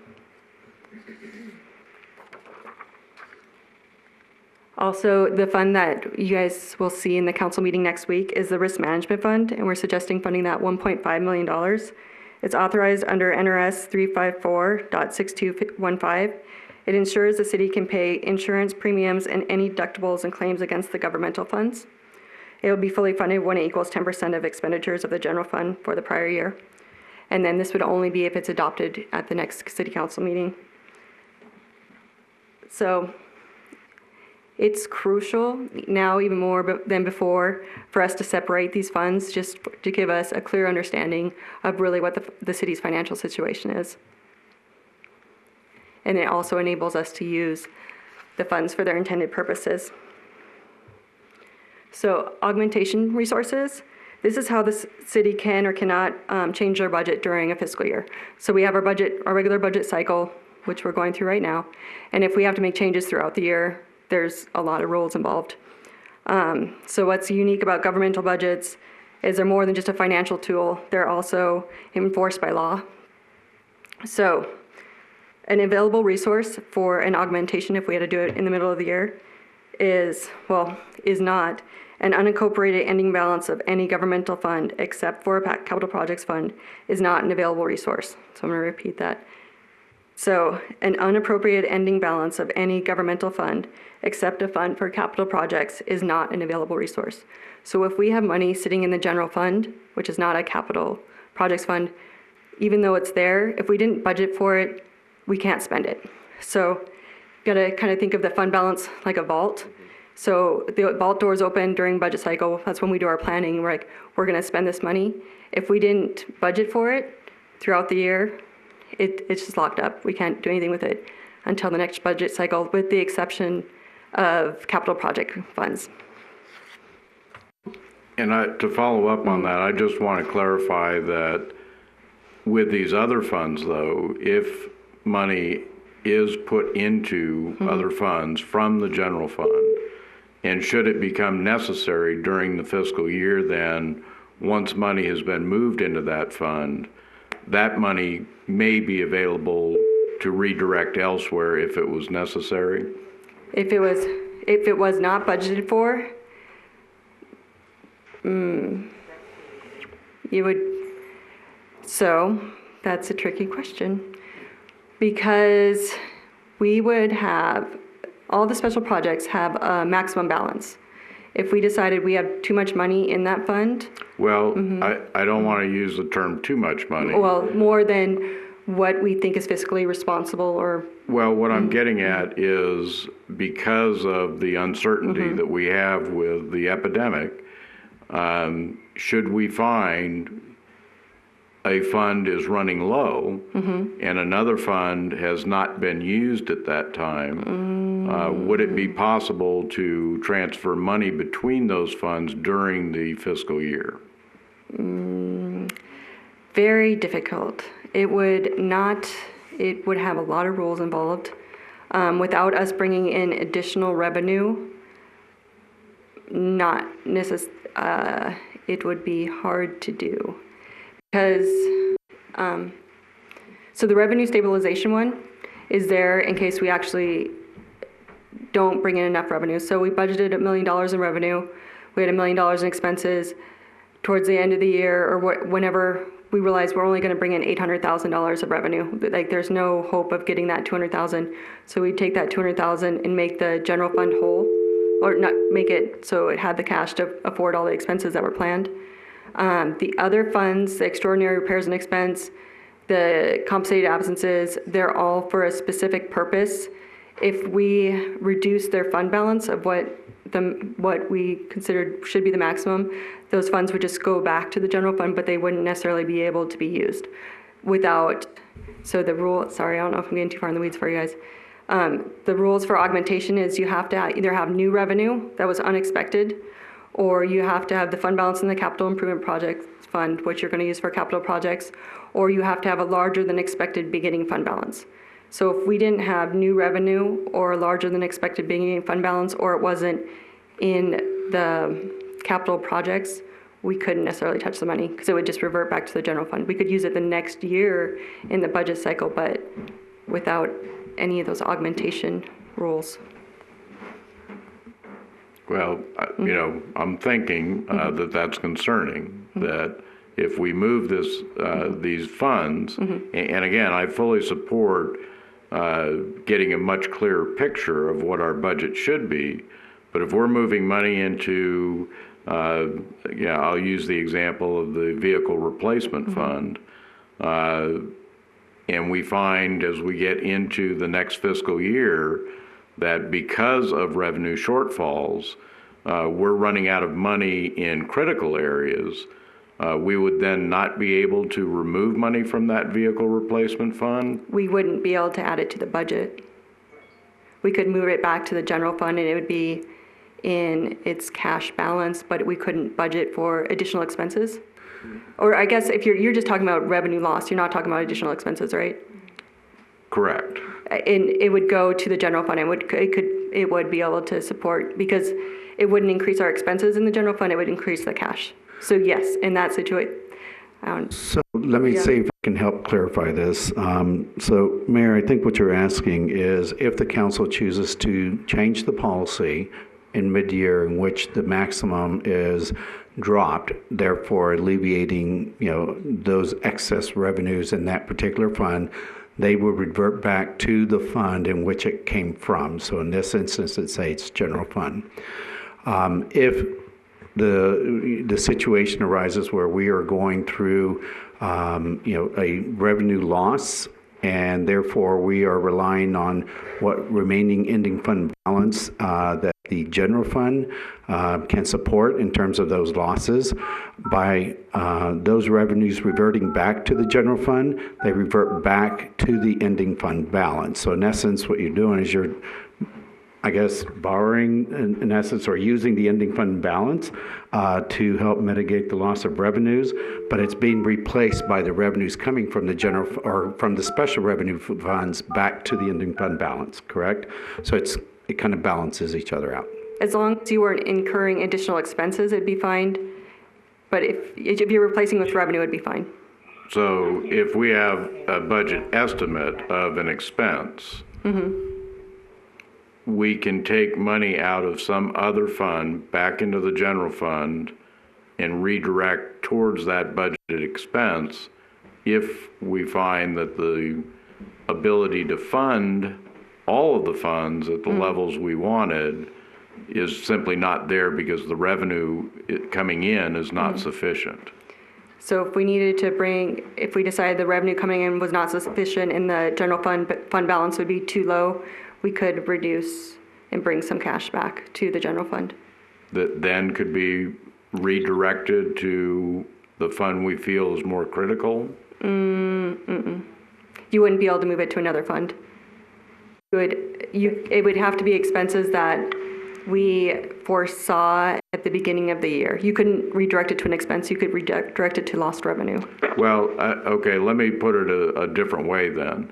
Also, the fund that you guys will see in the council meeting next week is the Risk Management Fund, and we're suggesting funding that $1.5 million. It's authorized under NRS 354.6215. It ensures the city can pay insurance premiums and any deductibles and claims against the governmental funds. It will be fully funded when it equals 10% of expenditures of the general fund for the prior year. And then this would only be if it's adopted at the next city council meeting. So it's crucial now even more than before for us to separate these funds just to give us a clear understanding of really what the city's financial situation is. And it also enables us to use the funds for their intended purposes. So augmentation resources, this is how the city can or cannot change their budget during a fiscal year. So we have our regular budget cycle, which we're going through right now. And if we have to make changes throughout the year, there's a lot of rules involved. So what's unique about governmental budgets is they're more than just a financial tool. They're also enforced by law. So an available resource for an augmentation, if we had to do it in the middle of the year, is not an unincorporated ending balance of any governmental fund except for a capital projects fund is not an available resource. So I'm going to repeat that. So an unappropriated ending balance of any governmental fund except a fund for capital projects is not an available resource. So if we have money sitting in the general fund, which is not a capital projects fund, even though it's there, if we didn't budget for it, we can't spend it. So you gotta kind of think of the fund balance like a vault. So the vault doors open during budget cycle. That's when we do our planning. We're like, we're gonna spend this money. If we didn't budget for it throughout the year, it's just locked up. We can't do anything with it until the next budget cycle, with the exception of capital project funds. And to follow up on that, I just want to clarify that with these other funds, though, if money is put into other funds from the general fund, and should it become necessary during the fiscal year, then once money has been moved into that fund, that money may be available to redirect elsewhere if it was necessary. If it was not budgeted for, you would. So that's a tricky question, because we would have all the special projects have a maximum balance. If we decided we have too much money in that fund. Well, I don't want to use the term too much money. Well, more than what we think is fiscally responsible or. Well, what I'm getting at is because of the uncertainty that we have with the epidemic, should we find a fund is running low and another fund has not been used at that time, would it be possible to transfer money between those funds during the fiscal year? Very difficult. It would have a lot of rules involved. Without us bringing in additional revenue, it would be hard to do. Because, so the revenue stabilization one is there in case we actually don't bring in enough revenue. So we budgeted $1 million in revenue. We had $1 million in expenses. Towards the end of the year, or whenever we realized we're only going to bring in $800,000 of revenue, like there's no hope of getting that $200,000. So we take that $200,000 and make the general fund whole, or not make it so it had the cash to afford all the expenses that were planned. The other funds, the extraordinary repairs and expense, the compensated absences, they're all for a specific purpose. If we reduce their fund balance of what we considered should be the maximum, those funds would just go back to the general fund, but they wouldn't necessarily be able to be used so the rule, sorry, I don't know if I'm getting too far in the weeds for you guys. The rules for augmentation is you have to either have new revenue that was unexpected, or you have to have the fund balance in the capital improvement project fund, which you're going to use for capital projects, or you have to have a larger than expected beginning fund balance. So if we didn't have new revenue or a larger than expected beginning fund balance, or it wasn't in the capital projects, we couldn't necessarily touch the money because it would just revert back to the general fund. We could use it the next year in the budget cycle, but without any of those augmentation rules. Well, I'm thinking that that's concerning, that if we move these funds, and again, I fully support getting a much clearer picture of what our budget should be, but if we're moving money into, I'll use the example of the vehicle replacement fund, and we find as we get into the next fiscal year that because of revenue shortfalls, we're running out of money in critical areas, we would then not be able to remove money from that vehicle replacement fund? We wouldn't be able to add it to the budget. We could move it back to the general fund and it would be in its cash balance, but we couldn't budget for additional expenses. Or I guess if you're just talking about revenue loss, you're not talking about additional expenses, right? Correct. And it would go to the general fund. It would be able to support, because it wouldn't increase our expenses in the general fund, it would increase the cash. So yes, in that situation. So let me see if I can help clarify this. So Mayor, I think what you're asking is if the council chooses to change the policy in mid-year in which the maximum is dropped, therefore alleviating, those excess revenues in that particular fund, they will revert back to the fund in which it came from. So in this instance, it's general fund. If the situation arises where we are going through, a revenue loss, and therefore we are relying on what remaining ending fund balance that the general fund can support in terms of those losses. By those revenues reverting back to the general fund, they revert back to the ending fund balance. So in essence, what you're doing is you're, I guess, borrowing in essence, or using the ending fund balance to help mitigate the loss of revenues, but it's being replaced by the revenues coming from the general or from the special revenue funds back to the ending fund balance, correct? So it kind of balances each other out. As long as you weren't incurring additional expenses, it'd be fine. But if you're replacing with revenue, it'd be fine. So if we have a budget estimate of an expense, we can take money out of some other fund back into the general fund and redirect towards that budgeted expense if we find that the ability to fund all of the funds at the levels we wanted is simply not there because the revenue coming in is not sufficient. So if we decided the revenue coming in was not sufficient and the general fund balance would be too low, we could reduce and bring some cash back to the general fund. That then could be redirected to the fund we feel is more critical? You wouldn't be able to move it to another fund. It would have to be expenses that we foresaw at the beginning of the year. You couldn't redirect it to an expense, you could redirect it to lost revenue. Well, okay, let me put it a different way then.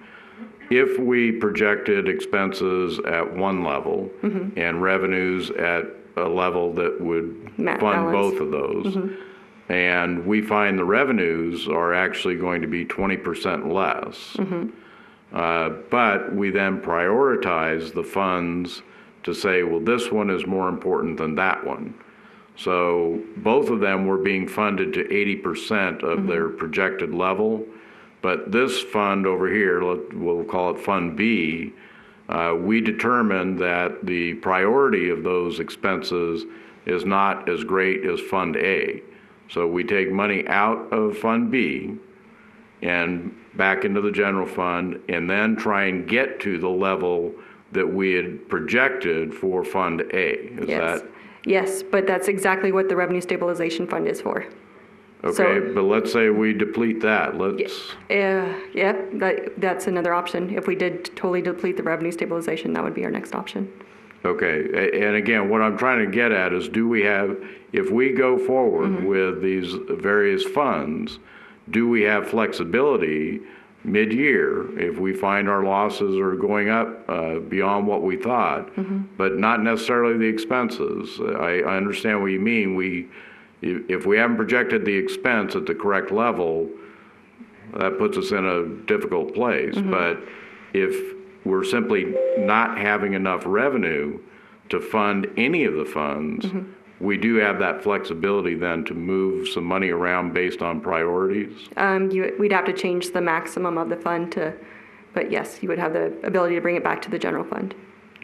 If we projected expenses at one level and revenues at a level that would fund both of those, and we find the revenues are actually going to be 20% less, but we then prioritize the funds to say, well, this one is more important than that one. So both of them were being funded to 80% of their projected level. But this fund over here, we'll call it Fund B, we determined that the priority of those expenses is not as great as Fund A. So we take money out of Fund B and back into the general fund and then try and get to the level that we had projected for Fund A. Yes, but that's exactly what the Revenue Stabilization Fund is for. Okay, but let's say we deplete that. That's another option. If we did totally deplete the revenue stabilization, that would be our next option. Okay, and again, what I'm trying to get at is if we go forward with these various funds, do we have flexibility mid-year if we find our losses are going up beyond what we thought, but not necessarily the expenses? I understand what you mean. If we haven't projected the expense at the correct level, that puts us in a difficult place. But if we're simply not having enough revenue to fund any of the funds, we do have that flexibility then to move some money around based on priorities? We'd have to change the maximum of the fund but yes, you would have the ability to bring it back to the general fund.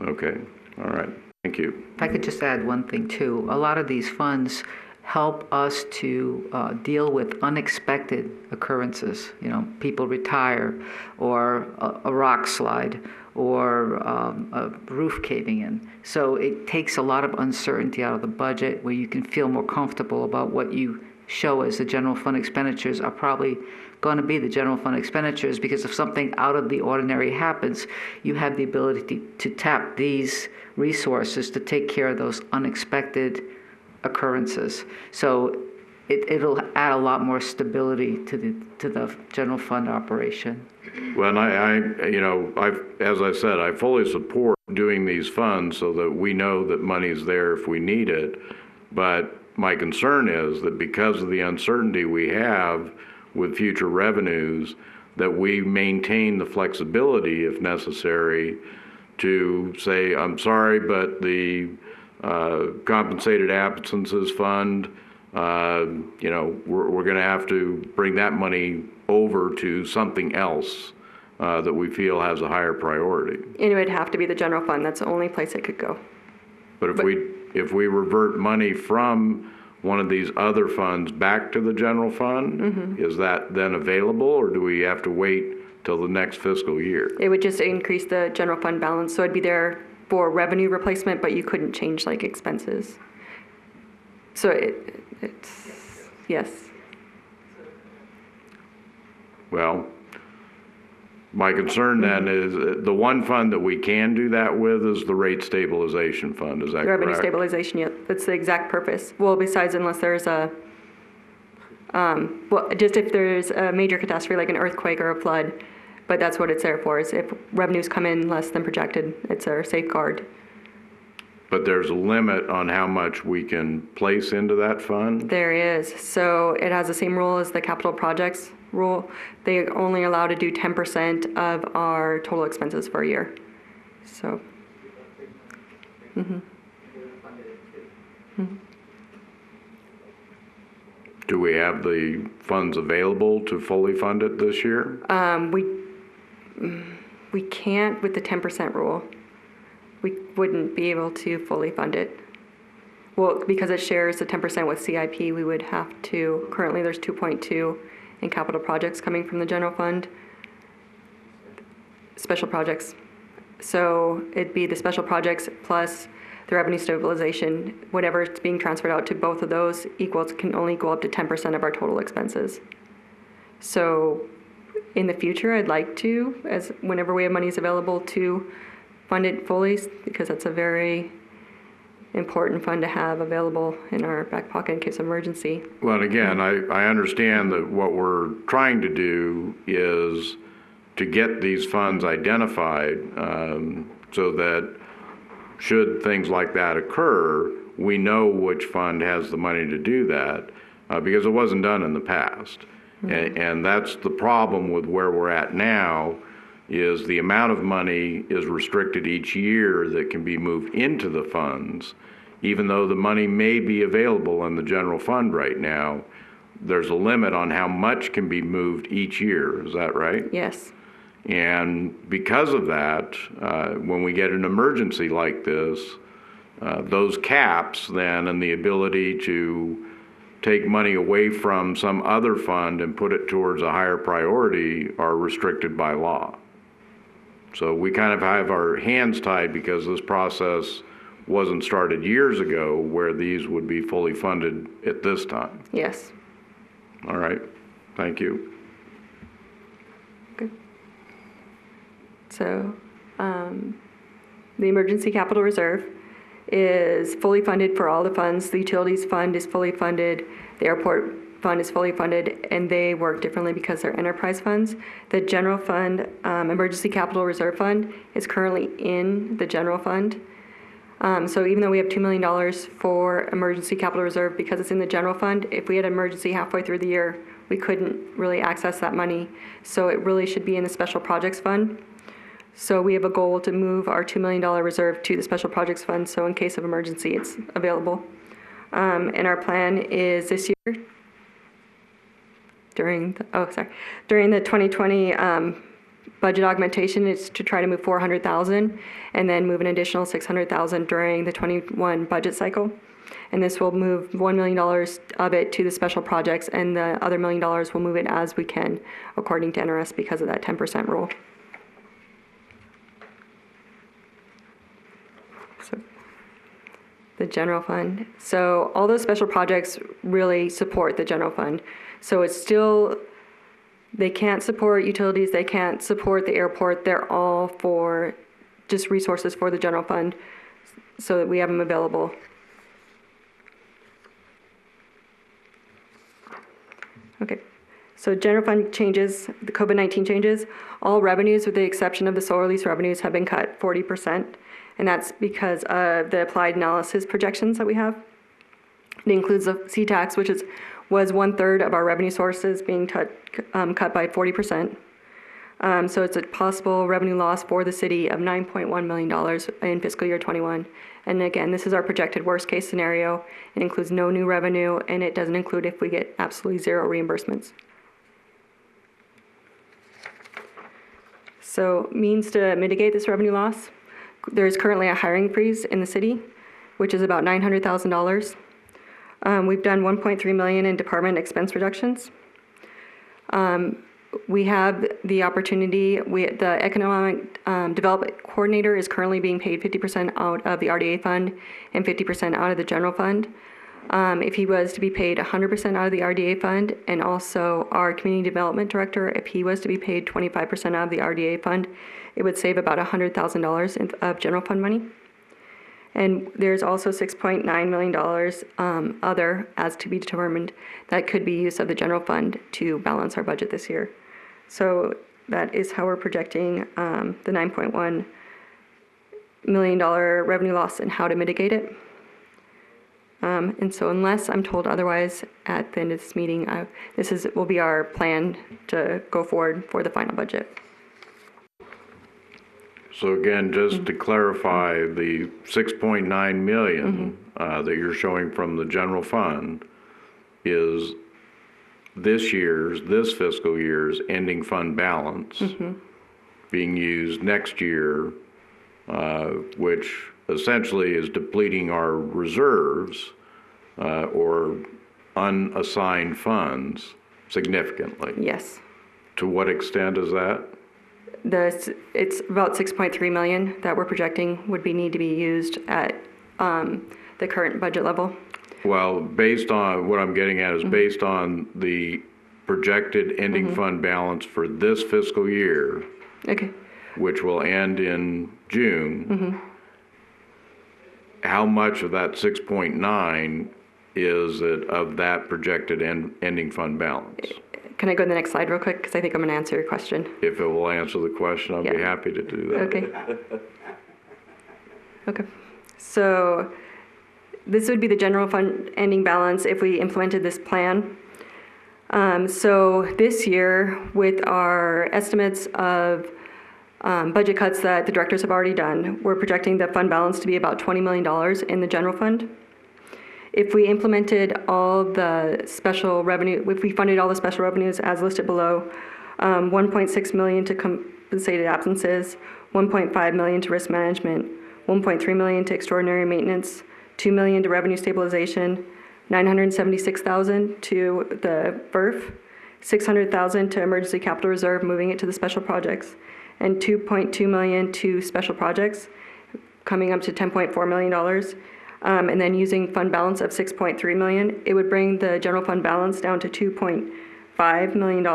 Okay, all right, thank you. If I could just add one thing too, a lot of these funds help us to deal with unexpected occurrences. You know, people retire, or a rock slide, or a roof caving in. So it takes a lot of uncertainty out of the budget, where you can feel more comfortable about what you show as the general fund expenditures are probably going to be the general fund expenditures, because if something out of the ordinary happens, you have the ability to tap these resources to take care of those unexpected occurrences. So it'll add a lot more stability to the general fund operation. Well, as I said, I fully support doing these funds so that we know that money's there if we need it. But my concern is that because of the uncertainty we have with future revenues, that we maintain the flexibility, if necessary, to say, I'm sorry, but the compensated absences fund, we're going to have to bring that money over to something else that we feel has a higher priority. And it would have to be the general fund. That's the only place it could go. But if we revert money from one of these other funds back to the general fund, is that then available, or do we have to wait till the next fiscal year? It would just increase the general fund balance, so it'd be there for revenue replacement, but you couldn't change like expenses. So it's yes. Well, my concern then is the one fund that we can do that with is the rate stabilization fund. Is that Revenue correct? stabilization, yeah, that's the exact purpose. Well, besides, unless there's just if there's a major catastrophe like an earthquake or a flood, but that's what it's there for, is if revenues come in less than projected, it's our safeguard. But there's a limit on how much we can place into that fund? There is. So it has the same rule as the capital projects rule. They only allow to do 10% of our total expenses for a year. So. Do we have the funds available to fully fund it this year? We can't with the 10% rule. We wouldn't be able to fully fund it. Well, because it shares the 10% with CIP, we would have to, currently there's 2.2 in capital projects coming from the general fund, special projects. So it'd be the special projects plus the revenue stabilization. Whatever is being transferred out to both of those can only go up to 10% of our total expenses. So in the future, I'd like to, as whenever we have monies available, to fund it fully, because that's a very important fund to have available in our back pocket in case of emergency. Well, again, I understand that what we're trying to do is to get these funds identified so that should things like that occur, we know which fund has the money to do that, because it wasn't done in the past. And that's the problem with where we're at now, is the amount of money is restricted each year that can be moved into the funds. Even though the money may be available in the general fund right now, there's a limit on how much can be moved each year. Is that right? Yes. And because of that, when we get an emergency like this, those caps then and the ability to take money away from some other fund and put it towards a higher priority are restricted by law. So we kind of have our hands tied because this process wasn't started years ago where these would be fully funded at this time. Yes. All right. Thank you. Good. So the emergency capital reserve is fully funded for all the funds. The utilities fund is fully funded. The airport fund is fully funded, and they work differently because they're enterprise funds. The general fund, emergency capital reserve fund, is currently in the general fund. So even though we have $2 million for emergency capital reserve, because it's in the general fund, if we had an emergency halfway through the year, we couldn't really access that money. So it really should be in the special projects fund. So we have a goal to move our $2 million reserve to the special projects fund, so in case of emergency, it's available. And our plan is this year, during the 2020 budget augmentation, is to try to move 400,000 and then move an additional 600,000 during the 21 budget cycle. And this will move $1 million of it to the special projects, and the other $1 million will move it as we can, according to NRS, because of that 10% rule. So, the general fund. So all those special projects really support the general fund. So it's still, they can't support utilities, they can't support the airport. They're all for just resources for the general fund so that we have them available. Okay, so general fund changes, the COVID-19 changes. All revenues, with the exception of the solar lease revenues, have been cut 40%. And that's because of the applied analysis projections that we have. It includes the C-tax, which was 1/3 of our revenue sources being cut by 40%. So it's a possible revenue loss for the city of $9.1 million in fiscal year 21. And again, this is our projected worst case scenario. It includes no new revenue, and it doesn't include if we get absolutely zero reimbursements. So means to mitigate this revenue loss. There is currently a hiring freeze in the city, which is about $900,000. We've done $1.3 million in department expense reductions. We have the opportunity, the economic development coordinator is currently being paid 50% out of the RDA fund and 50% out of the general fund. If he was to be paid 100% out of the RDA fund, and also our community development director, if he was to be paid 25% out of the RDA fund, it would save about $100,000 of general fund money. And there's also $6.9 million other, as to be determined, that could be used of the general fund to balance our budget this year. So that is how we're projecting the $9.1 million revenue loss and how to mitigate it. And so unless I'm told otherwise at the end of this meeting, will be our plan to go forward for the final budget. So again, just to clarify, the $6.9 million that you're showing from the general fund is this fiscal year's ending fund balance being used next year, which essentially is depleting our reserves or unassigned funds significantly. Yes. To what extent is that? It's about $6.3 million that we're projecting would need to be used at the current budget level. Well, based on what I'm getting at is based on the projected ending fund balance for this fiscal year, okay, which will end in June. How much of that 6.9 is it of that projected ending fund balance? Can I go to the next slide real quick? Because I think I'm going to answer your question. If it will answer the question, I'll be happy to do that. Okay. Okay. So this would be the general fund ending balance if we implemented this plan. So this year, with our estimates of budget cuts that the directors have already done, we're projecting the fund balance to be about $20 million in the general fund. If we implemented all the special revenue, if we funded all the special revenues as listed below, $1.6 million to compensated absences, $1.5 million to risk management, $1.3 million to extraordinary maintenance, $2 million to revenue stabilization, $976,000 to the VERF, $600,000 to emergency capital reserve, moving it to the special projects, and $2.2 million to special projects, coming up to $10.4 million. And then using fund balance of $6.3 million, it would bring the general fund balance down to $2.5 million,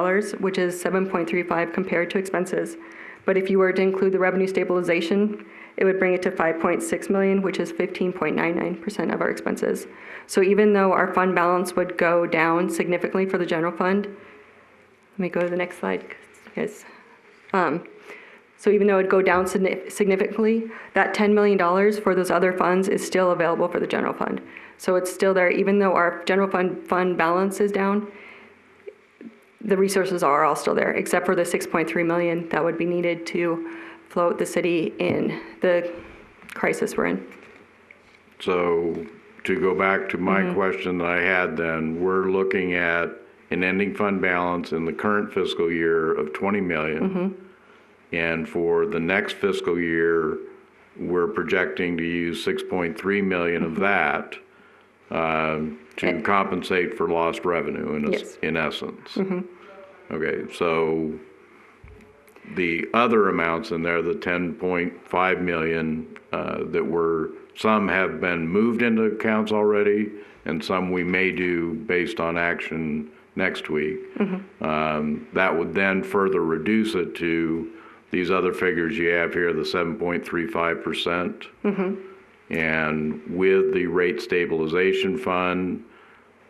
which is 7.35 compared to expenses. But if you were to include the revenue stabilization, it would bring it to $5.6 million, which is 15.99% of our expenses. So even though our fund balance would go down significantly for the general fund, let me go to the next slide, guys. So even though it'd go down significantly, that $10 million for those other funds is still available for the general fund. So it's still there, even though our general fund balance is down, the resources are all still there, except for the $6.3 million that would be needed to float the city in the crisis we're in. So to go back to my question that I had then, we're looking at an ending fund balance in the current fiscal year of 20 million. And for the next fiscal year, we're projecting to use 6.3 million of that to compensate for lost revenue in essence. Okay, so the other amounts in there, the 10.5 million that were, some have been moved into accounts already, and some we may do based on action next week. That would then further reduce it to these other figures you have here, the 7.35%. And with the rate stabilization fund,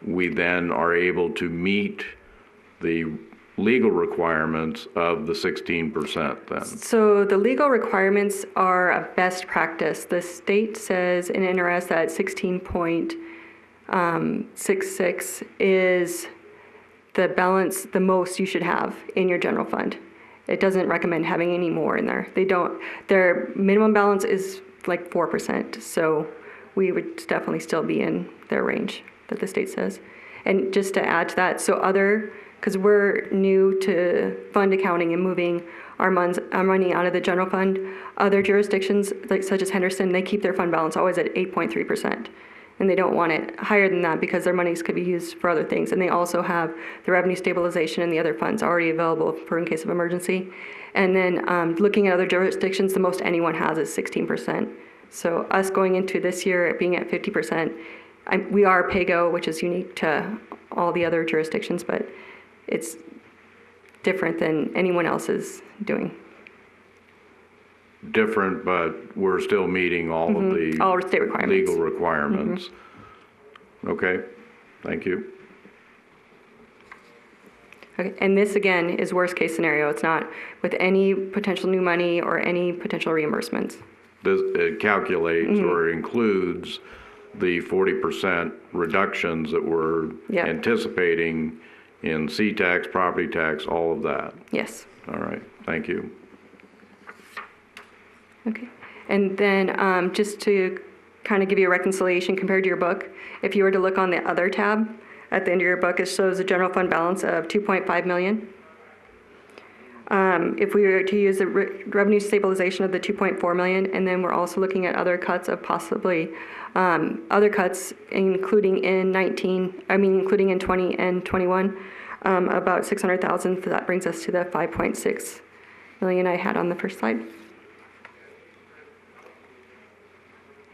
we then are able to meet the legal requirements of the 16% then. So the legal requirements are a best practice. The state says in NRS that 16.66 is the balance, the most you should have in your general fund. It doesn't recommend having any more in there. Their minimum balance is like 4%. So we would definitely still be in their range that the state says. And just to add to that, because we're new to fund accounting and moving our money out of the general fund, other jurisdictions, such as Henderson, they keep their fund balance always at 8.3%. And they don't want it higher than that because their monies could be used for other things. And they also have the revenue stabilization and the other funds already available for in case of emergency. And then looking at other jurisdictions, the most anyone has is 16%. So us going into this year being at 50%, we are PAYGO, which is unique to all the other jurisdictions, but it's different than anyone else is doing. Different, but we're still meeting all of the all state requirements. Legal requirements. Okay, thank you. Okay, and this again is worst case scenario. It's not with any potential new money or any potential reimbursements. It calculates or includes the 40% reductions that we're anticipating in C-tax, property tax, all of that. Yes. All right, thank you. Okay, and then just to kind of give you a reconciliation compared to your book, if you were to look on the other tab at the end of your book, it shows a general fund balance of 2.5 million. If we were to use the revenue stabilization of the 2.4 million, and then we're also looking at other cuts of possibly other cuts, including in 20 and 21, about 600,000. So that brings us to the 5.6 million I had on the first slide.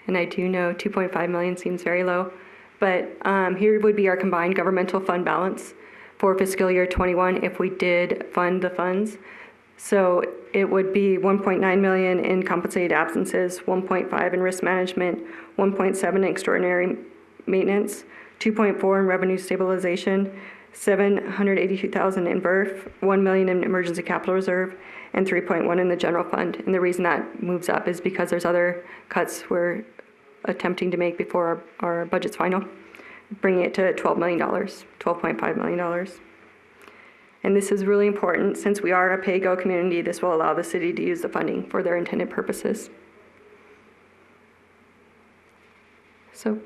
And I do know 2.5 million seems very low, but here would be our combined governmental fund balance for fiscal year 21 if we did fund the funds. So it would be 1.9 million in compensated absences, 1.5 in risk management, 1.7 in extraordinary maintenance, 2.4 in revenue stabilization, 782,000 in VERF, 1 million in emergency capital reserve, and 3.1 in the general fund. And the reason that moves up is because there's other cuts we're attempting to make before our budget's final, bringing it to $12 million, $12.5 million. And this is really important. Since we are a PAYGO community, this will allow the city to use the funding for their intended purposes. So,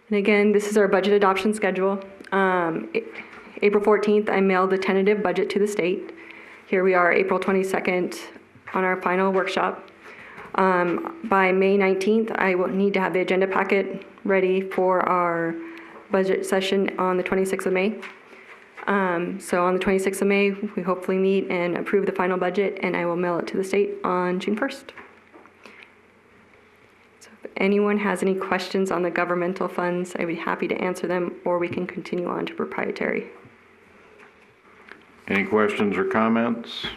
and again, this is our budget adoption schedule. April 14th, I mailed the tentative budget to the state. Here we are, April 22nd, on our final workshop. By May 19th, I will need to have the agenda packet ready for our budget session on the 26th of May. So on the 26th of May, we hopefully meet and approve the final budget, and I will mail it to the state on June 1st. So if anyone has any questions on the governmental funds, I'd be happy to answer them, or we can continue on to proprietary. Any questions or comments?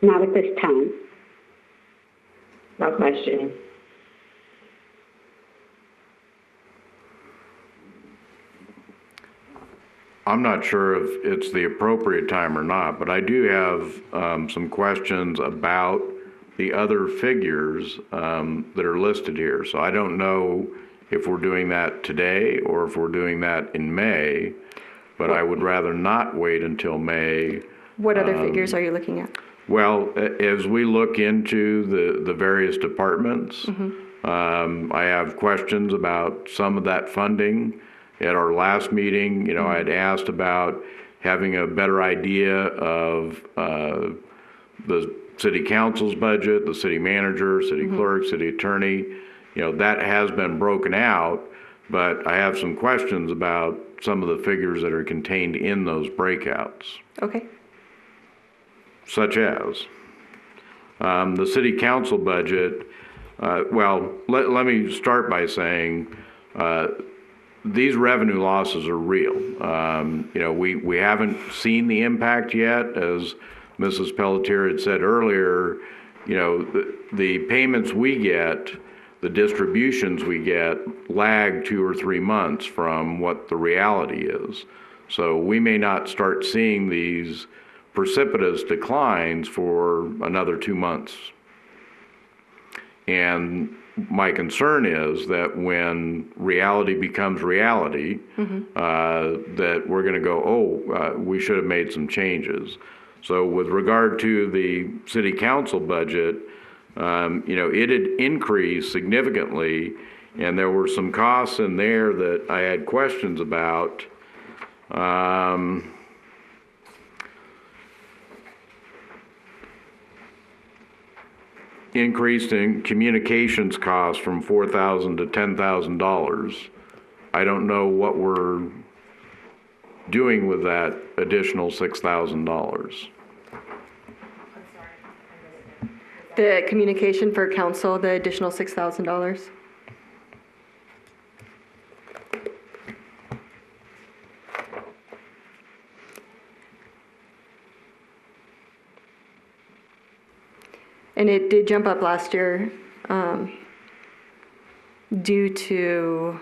Not at this time. No question. I'm not sure if it's the appropriate time or not, but I do have some questions about the other figures that are listed here. So I don't know if we're doing that today or if we're doing that in May, but I would rather not wait until May. What other figures are you looking at? Well, as we look into the various departments, I have questions about some of that funding. At our last meeting, I had asked about having a better idea of the city council's budget, the city manager, city clerk, city attorney. That has been broken out, but I have some questions about some of the figures that are contained in those breakouts. Okay. Such as the city council budget. Let me start by saying these revenue losses are real. We haven't seen the impact yet, as Mrs. Pelletier had said earlier. The payments we get, the distributions we get, lag 2 or 3 months from what the reality is. So we may not start seeing these precipitous declines for another 2 months. And my concern is that when reality becomes reality, that we're going to go, we should have made some changes. So with regard to the city council budget, it had increased significantly, and there were some costs in there that I had questions about. Increased in communications costs from $4,000 to $10,000. I don't know what we're doing with that additional $6,000. The communication for council, the additional $6,000. And it did jump up last year due to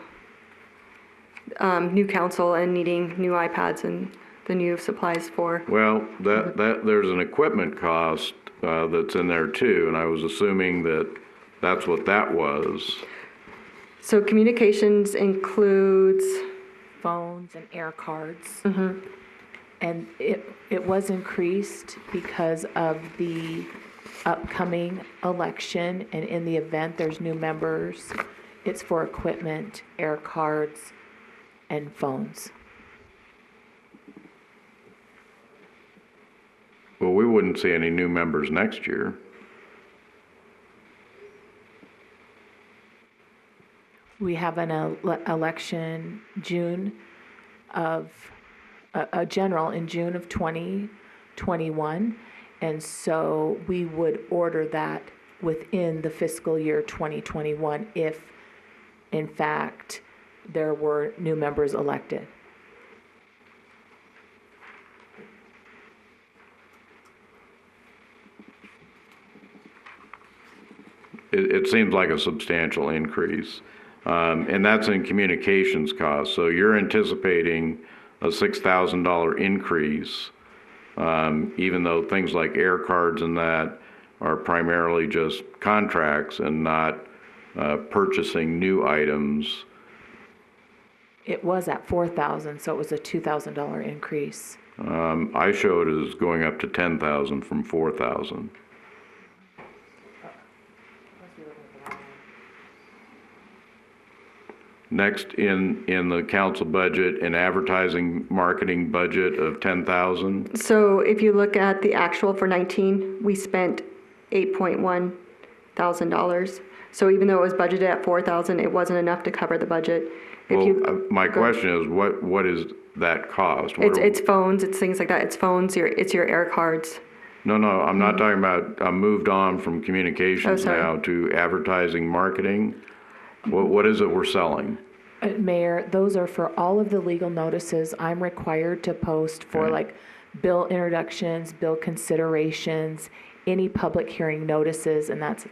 new council and needing new iPads and the new supplies for. Well, there's an equipment cost that's in there too, and I was assuming that that's what that was. So communications includes Phones and air cards. And it was increased because of the upcoming election, and in the event there's new members, it's for equipment, air cards, and phones. Well, we wouldn't see any new members next year. We have an election June of, a general in June of 2021. And so we would order that within the fiscal year 2021 if, in fact, there were new members elected. It seems like a substantial increase. And that's in communications costs. So you're anticipating a $6,000 increase, even though things like air cards and that are primarily just contracts and not purchasing new items. It was at $4,000, so it was a $2,000 increase. I showed it as going up to $10,000 from $4,000. Next, in the council budget, an advertising marketing budget of $10,000. So if you look at the actual for 19, we spent $8.1 thousand. So even though it was budgeted at 4,000, it wasn't enough to cover the budget. My question is, what is that cost? It's phones, it's things like that. It's phones, it's your air cards. No, I'm not talking about, I moved on from communications now to advertising marketing. What is it we're selling? Mayor, those are for all of the legal notices I'm required to post for like bill introductions, bill considerations, any public hearing notices, and that's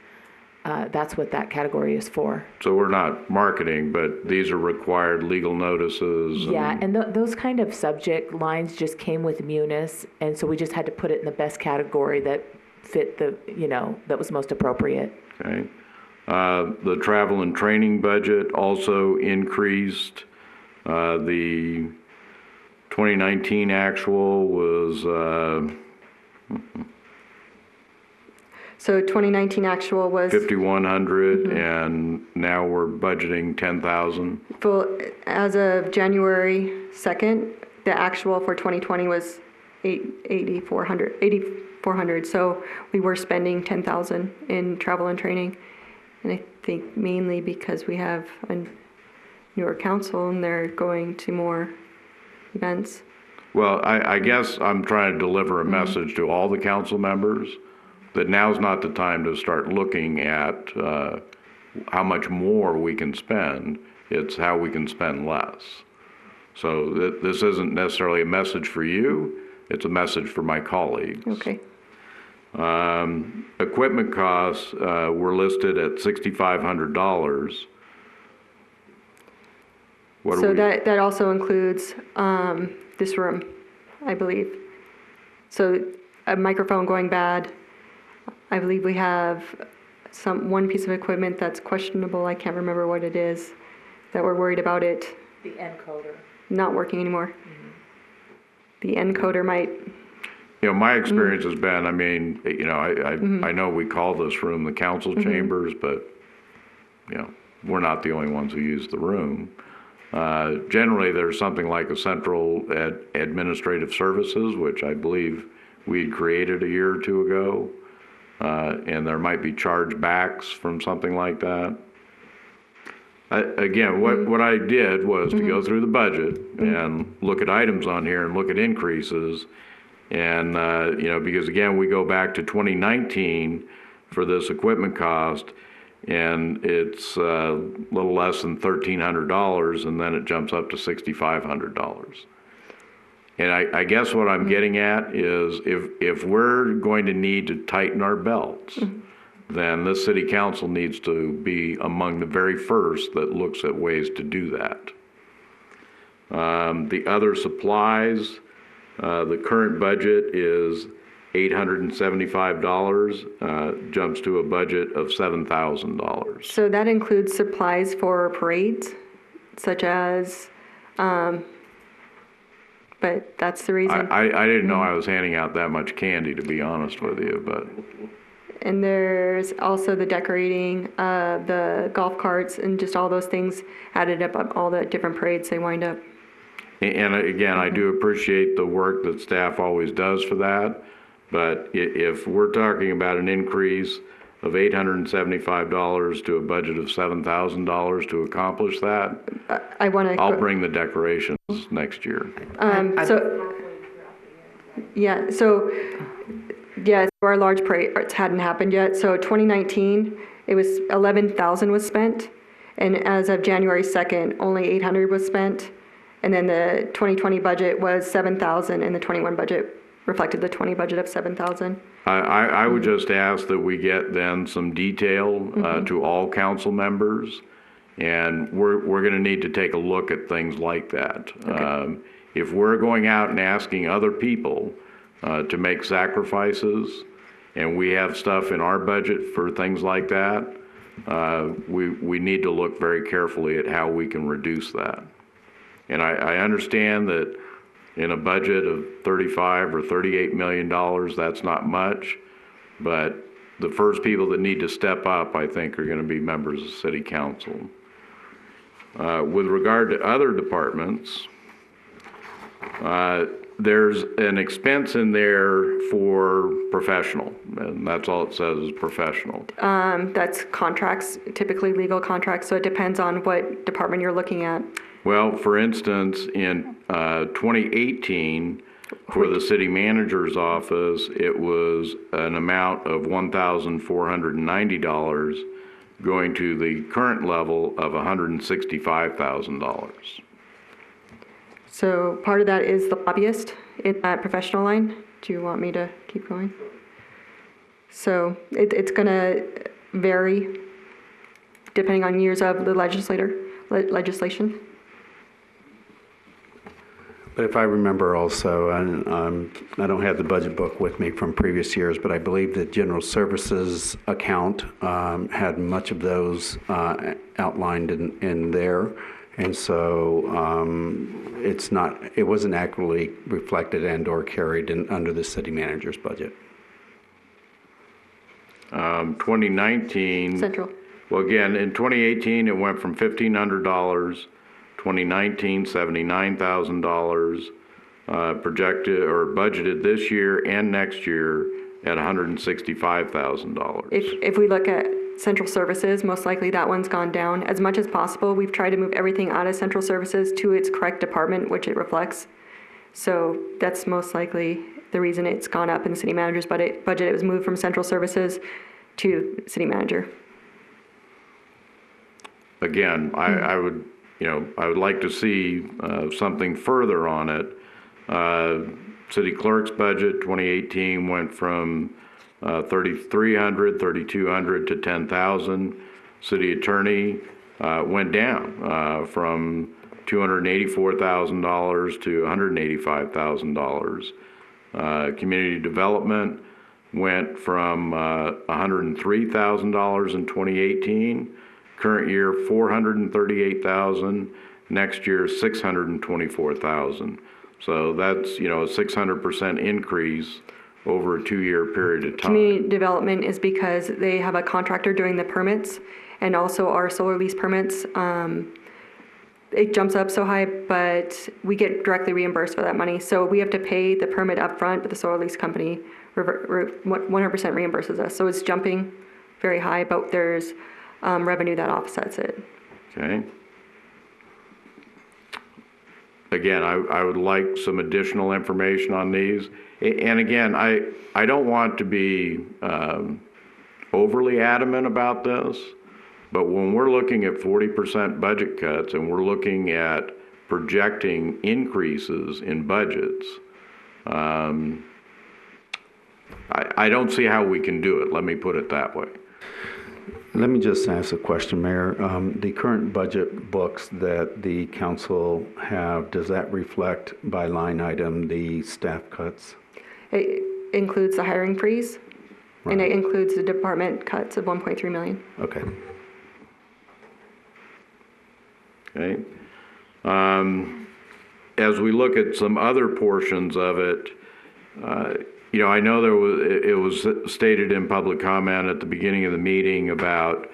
what that category is for. So we're not marketing, but these are required legal notices. Yeah, and those kind of subject lines just came with Munis, and so we just had to put it in the best category that fit that was most appropriate. Okay. The travel and training budget also increased. The 2019 actual was So 2019 actual was 5,100, and now we're budgeting 10,000. full, as of January 2nd, the actual for 2020 was 8,400. So we were spending 10,000 in travel and training. And I think mainly because we have a newer council and they're going to more events. Well, I guess I'm trying to deliver a message to all the council members that now's not the time to start looking at how much more we can spend. It's how we can spend less. So this isn't necessarily a message for you. It's a message for my colleagues. Okay. Equipment costs were listed at $6,500. So that also includes this room, I believe. So a microphone going bad. I believe we have one piece of equipment that's questionable. I can't remember what it is, that we're worried about it The encoder. not working anymore. The encoder might. You know, my experience has been, I mean, you know, I know we call this room the council chambers, but, you know, we're not the only ones who use the room. Generally, there's something like a central administrative services, which I believe we had created a year or two ago. And there might be chargebacks from something like that. Again, what I did was to go through the budget and look at items on here and look at increases. And, you know, because again, we go back to 2019 for this equipment cost, and it's a little less than $1,300, and then it jumps up to $6,500. And I guess what I'm getting at is if we're going to need to tighten our belts, then this city council needs to be among the very first that looks at ways to do that. The other supplies, the current budget is $875, jumps to a budget of $7,000. So that includes supplies for parades, such as, but that's the reason. I didn't know I was handing out that much candy, to be honest with you, but. And there's also the decorating, the golf carts, and just all those things added up, all the different parades they wind up. And again, I do appreciate the work that staff always does for that, but if we're talking about an increase of $875 to a budget of $7,000 to accomplish that, I'll bring the decorations next year. Our large parades hadn't happened yet. So 2019, it was 11,000 was spent, and as of January 2nd, only 800 was spent. And then the 2020 budget was 7,000, and the 21 budget reflected the 20 budget of 7,000. I would just ask that we get then some detail to all council members, and we're going to need to take a look at things like that. Okay. If we're going out and asking other people to make sacrifices, and we have stuff in our budget for things like that, we need to look very carefully at how we can reduce that. And I understand that in a budget of $35 or $38 million, that's not much, but the first people that need to step up, I think, are going to be members of city council. With regard to other departments, there's an expense in there for professional, and that's all it says is professional. That's contracts, typically legal contracts, so it depends on what department you're looking at. Well, for instance, in 2018, for the city manager's office, it was an amount of $1,490 going to the current level of $165,000. So part of that is the lobbyist in that professional line. Do you want me to keep going? So it's going to vary depending on years of the legislation. But if I remember also, and I don't have the budget book with me from previous years, but I believe the general services account had much of those outlined in there. And so it wasn't accurately reflected and or carried under the city manager's budget. 2019. Central. Well, again, in 2018, it went from $1,500, 2019, $79,000, projected or budgeted this year and next year at $165,000. If we look at central services, most likely that one's gone down. As much as possible, we've tried to move everything out of central services to its correct department, which it reflects. So that's most likely the reason it's gone up in the city manager's budget. It was moved from central services to city manager. Again, I would like to see something further on it. City clerk's budget 2018 went from 3,300, 3,200 to 10,000. City attorney went down from $284,000 to $185,000. Community development went from $103,000 in 2018. Current year, $438,000. Next year, $624,000. So that's, a 600% increase over a 2-year period of time. Community development is because they have a contractor doing the permits, and also our solar lease permits. It jumps up so high, but we get directly reimbursed for that money. So we have to pay the permit up front, but the solar lease company 100% reimburses us. So it's jumping very high, but there's revenue that offsets it. Okay. Again, I would like some additional information on these. And again, I don't want to be overly adamant about this, but when we're looking at 40% budget cuts and we're looking at projecting increases in budgets, I don't see how we can do it. Let me put it that way. Let me just ask a question, Mayor. The current budget books that the council have, does that reflect by line item the staff cuts? It includes the hiring freeze, Right. and it includes the department cuts of $1.3 million. Okay. Okay. As we look at some other portions of it, I know it was stated in public comment at the beginning of the meeting about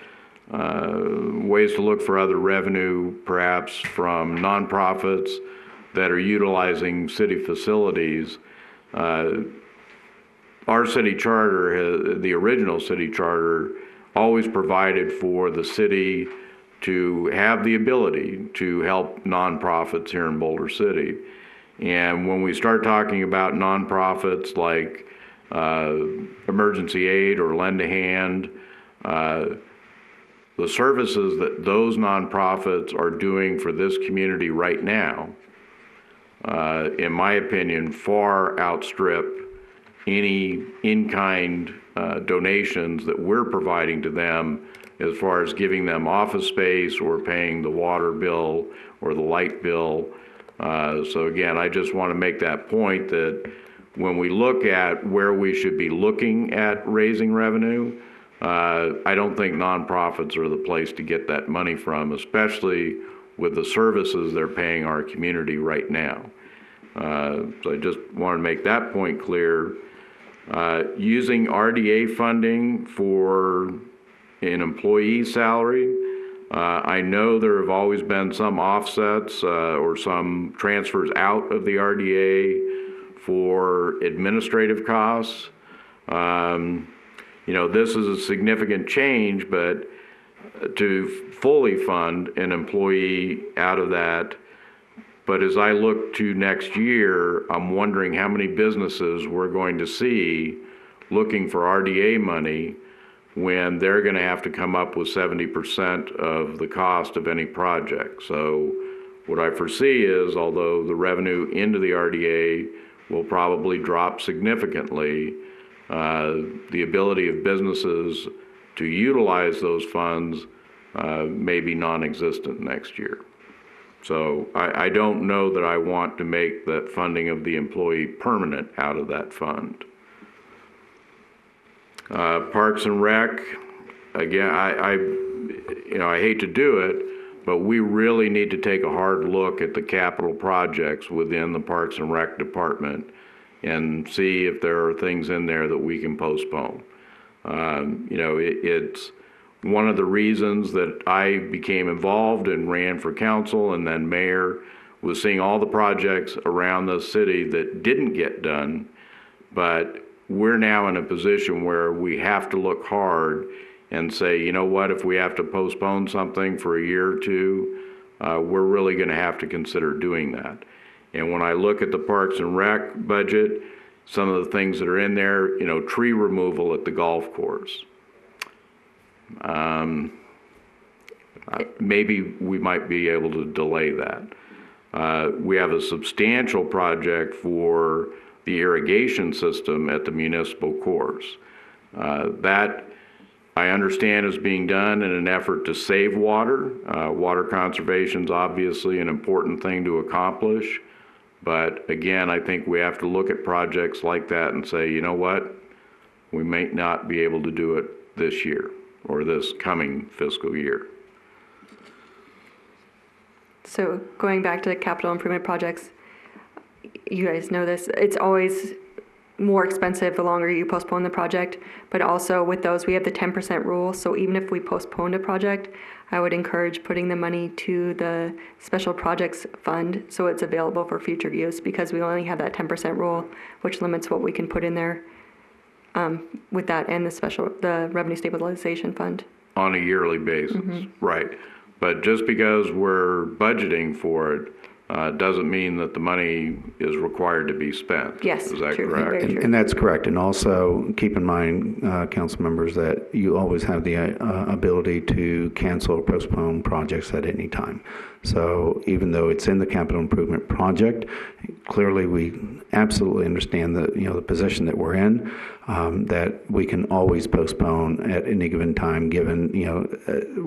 ways to look for other revenue, perhaps from nonprofits that are utilizing city facilities. Our city charter, the original city charter, always provided for the city to have the ability to help nonprofits here in Boulder City. And when we start talking about nonprofits like emergency aid or lend a hand, the services that those nonprofits are doing for this community right now, in my opinion, far outstrip any in-kind donations that we're providing to them as far as giving them office space or paying the water bill or the light bill. So again, I just want to make that point that when we look at where we should be looking at raising revenue, I don't think nonprofits are the place to get that money from, especially with the services they're paying our community right now. So I just want to make that point clear. Using RDA funding for an employee salary, I know there have always been some offsets or some transfers out of the RDA for administrative costs. This is a significant change, but to fully fund an employee out of that. But as I look to next year, I'm wondering how many businesses we're going to see looking for RDA money when they're going to have to come up with 70% of the cost of any project. So what I foresee is, although the revenue into the RDA will probably drop significantly, the ability of businesses to utilize those funds may be non-existent next year. So I don't know that I want to make that funding of the employee permanent out of that fund. Parks and Rec, again, I hate to do it, but we really need to take a hard look at the capital projects within the Parks and Rec department and see if there are things in there that we can postpone. It's one of the reasons that I became involved and ran for council and then mayor, was seeing all the projects around the city that didn't get done. But we're now in a position where we have to look hard and say, you know what, if we have to postpone something for a year or two, we're really going to have to consider doing that. And when I look at the Parks and Rec budget, some of the things that are in there, tree removal at the golf course. Maybe we might be able to delay that. We have a substantial project for the irrigation system at the municipal course. That I understand is being done in an effort to save water. Water conservation is obviously an important thing to accomplish. But again, I think we have to look at projects like that and say, you know what, we may not be able to do it this year or this coming fiscal year. So going back to the capital improvement projects, you guys know this, it's always more expensive the longer you postpone the project, but also with those, we have the 10% rule. So even if we postponed a project, I would encourage putting the money to the special projects fund so it's available for future use, because we only have that 10% rule, which limits what we can put in there with that and the revenue stabilization fund. On a yearly basis, right. But just because we're budgeting for it, doesn't mean that the money is required to be spent. Yes, is that true, correct? very true. And that's correct. And also keep in mind, council members, that you always have the ability to cancel or postpone projects at any time. So even though it's in the capital improvement project, clearly we absolutely understand the position that we're in, that we can always postpone at any given time, given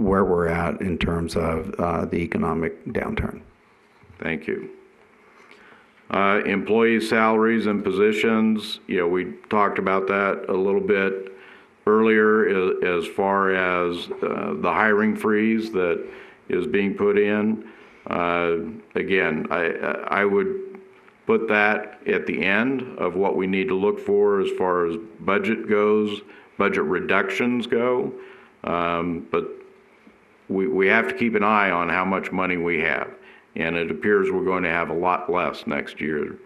where we're at in terms of the economic downturn. Thank you. Employee salaries and positions, we talked about that a little bit earlier as far as the hiring freeze that is being put in. Again, I would put that at the end of what we need to look for as far as budget goes, budget reductions go. But we have to keep an eye on how much money we have. And it appears we're going to have a lot less next year.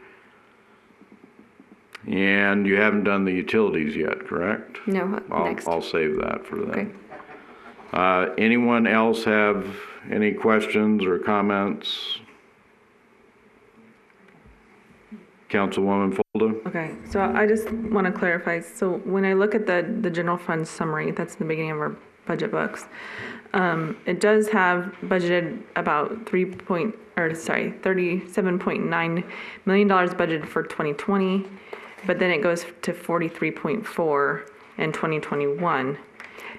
And you haven't done the utilities yet, correct? No, next. I'll save that for then. Okay. Anyone else have any questions or comments? Councilwoman Fulda? Okay, so I just want to clarify. So when I look at the general fund summary, that's the beginning of our budget books. It does have budgeted about $37.9 million budgeted for 2020, but then it goes to 43.4 in 2021.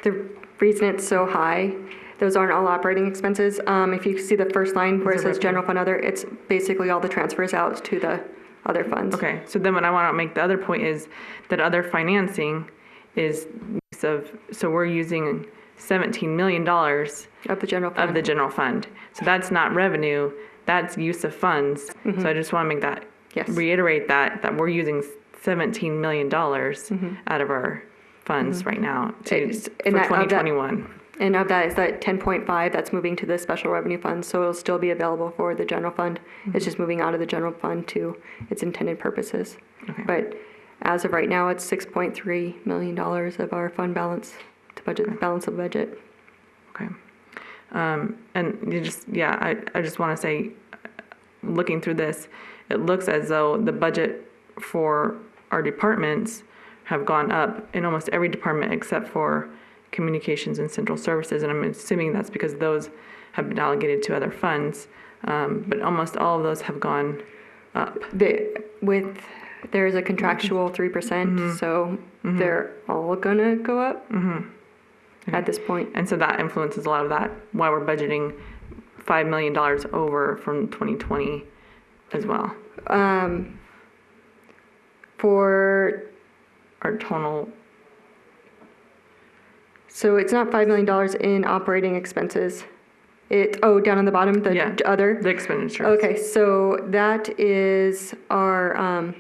The reason it's so high, those aren't all operating expenses. If you see the first line where it says general fund other, it's basically all the transfers out to the other funds. Okay, so then what I want to make the other point is that other financing is use of, so we're using $17 million of the general fund. So that's not revenue, that's use of funds. So I just want to make that, reiterate that we're using $17 million out of our funds right now for 2021. And of that is that 10.5 that's moving to the special revenue fund, so it'll still be available for the general fund. It's just moving out of the general fund to its intended purposes. Okay. But as of right now, it's $6.3 million of our fund balance to balance of budget. Okay. And you just, I just want to say, looking through this, it looks as though the budget for our departments have gone up in almost every department except for communications and central services, and I'm assuming that's because those have been allocated to other funds, but almost all of those have gone up. There's a contractual 3%, so they're all gonna go up at this point. And so that influences a lot of that, why we're budgeting $5 million over from 2020 as well. For our total. So it's not $5 million in operating expenses. Down on the bottom, other? The expenditures. Okay, so that is our,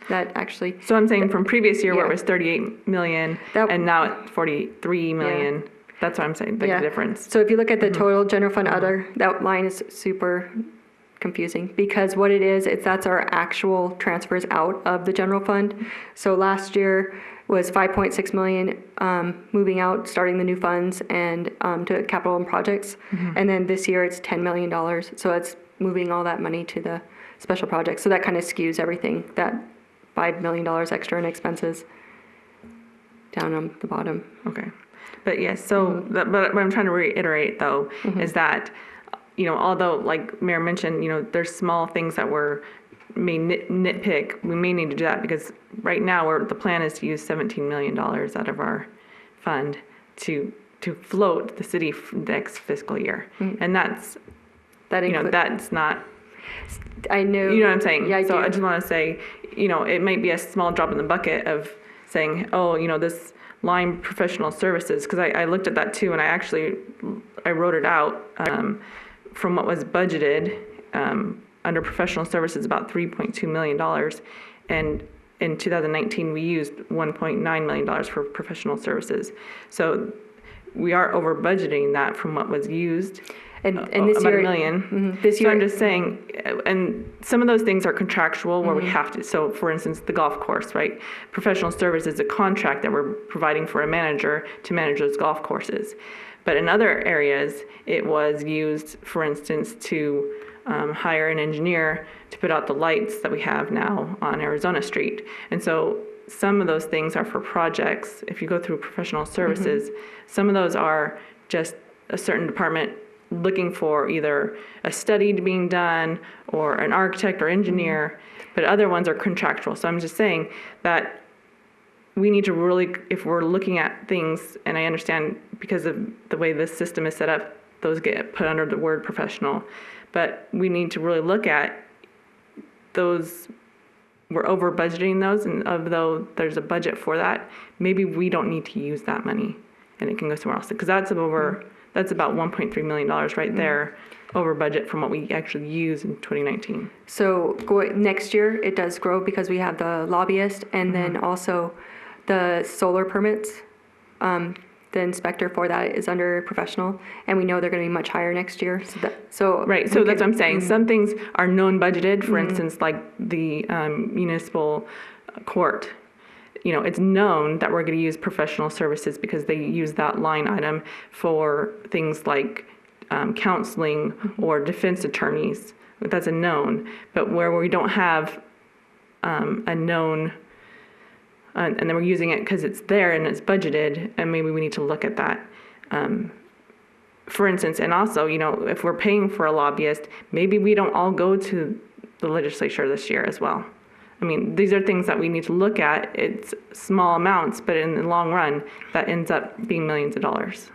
That actually, So I'm saying from previous year where it Yeah. was 38 million That- and now it's 43 million. That's what I'm saying, like yeah. the difference. So if you look at the total general fund other, that line is super confusing because what it is, that's our actual transfers out of the general fund. So last year was 5.6 million moving out, starting the new funds and to capital and projects. And then this year it's $10 million. So it's moving all that money to the special projects. So that kind of skews everything, that $5 million extra in expenses down on the bottom. Okay. But yes, so, but what I'm trying to reiterate though, is that, you know, although like Mayor mentioned, you know, there's small things that may nitpick, we may need to do that because right now the plan is to use $17 million out of our fund to float the city next fiscal year. And that's, you know, that's not, I know. you know what I'm saying? Yeah, I So do. I just want to say, you know, it might be a small drop in the bucket of saying, oh, you know, this line professional services, because I looked at that too, and I wrote it out from what was budgeted under professional services, about $3.2 million. And in 2019, we used $1.9 million for professional services. So we are over budgeting that from what was used. And this about year, $1 million. this So year, I'm just saying, and some of those things are contractual where we have to. So for instance, the golf course, right? Professional service is a contract that we're providing for a manager to manage those golf courses. But in other areas, it was used, for instance, to hire an engineer to put out the lights that we have now on Arizona Street. And so some of those things are for projects. If you go through professional services, some of those are just a certain department looking for either a study being done or an architect or engineer, but other ones are contractual. So I'm just saying that we need to really, if we're looking at things, and I understand because of the way this system is set up, those get put under the word professional, but we need to really look at those, we're over budgeting those, and although there's a budget for that, maybe we don't need to use that money and it can go somewhere else, because that's over, that's about $1.3 million right there over budget from what we actually used in 2019. so next year, it does grow because we have the lobbyist and then also the solar permits. The inspector for that is under professional, and we know they're going to be much higher next year. So Right, so that's what I'm saying. Some things are known budgeted, for instance, like the municipal court. You know, it's known that we're going to use professional services because they use that line item for things like counseling or defense attorneys. That's a known. But where we don't have a known, and then we're using it because it's there and it's budgeted, and maybe we need to look at that. For instance, and also, you know, if we're paying for a lobbyist, maybe we don't all go to the legislature this year as well. I mean, these are things that we need to look at. It's small amounts, but in the long run, that ends up being millions of dollars.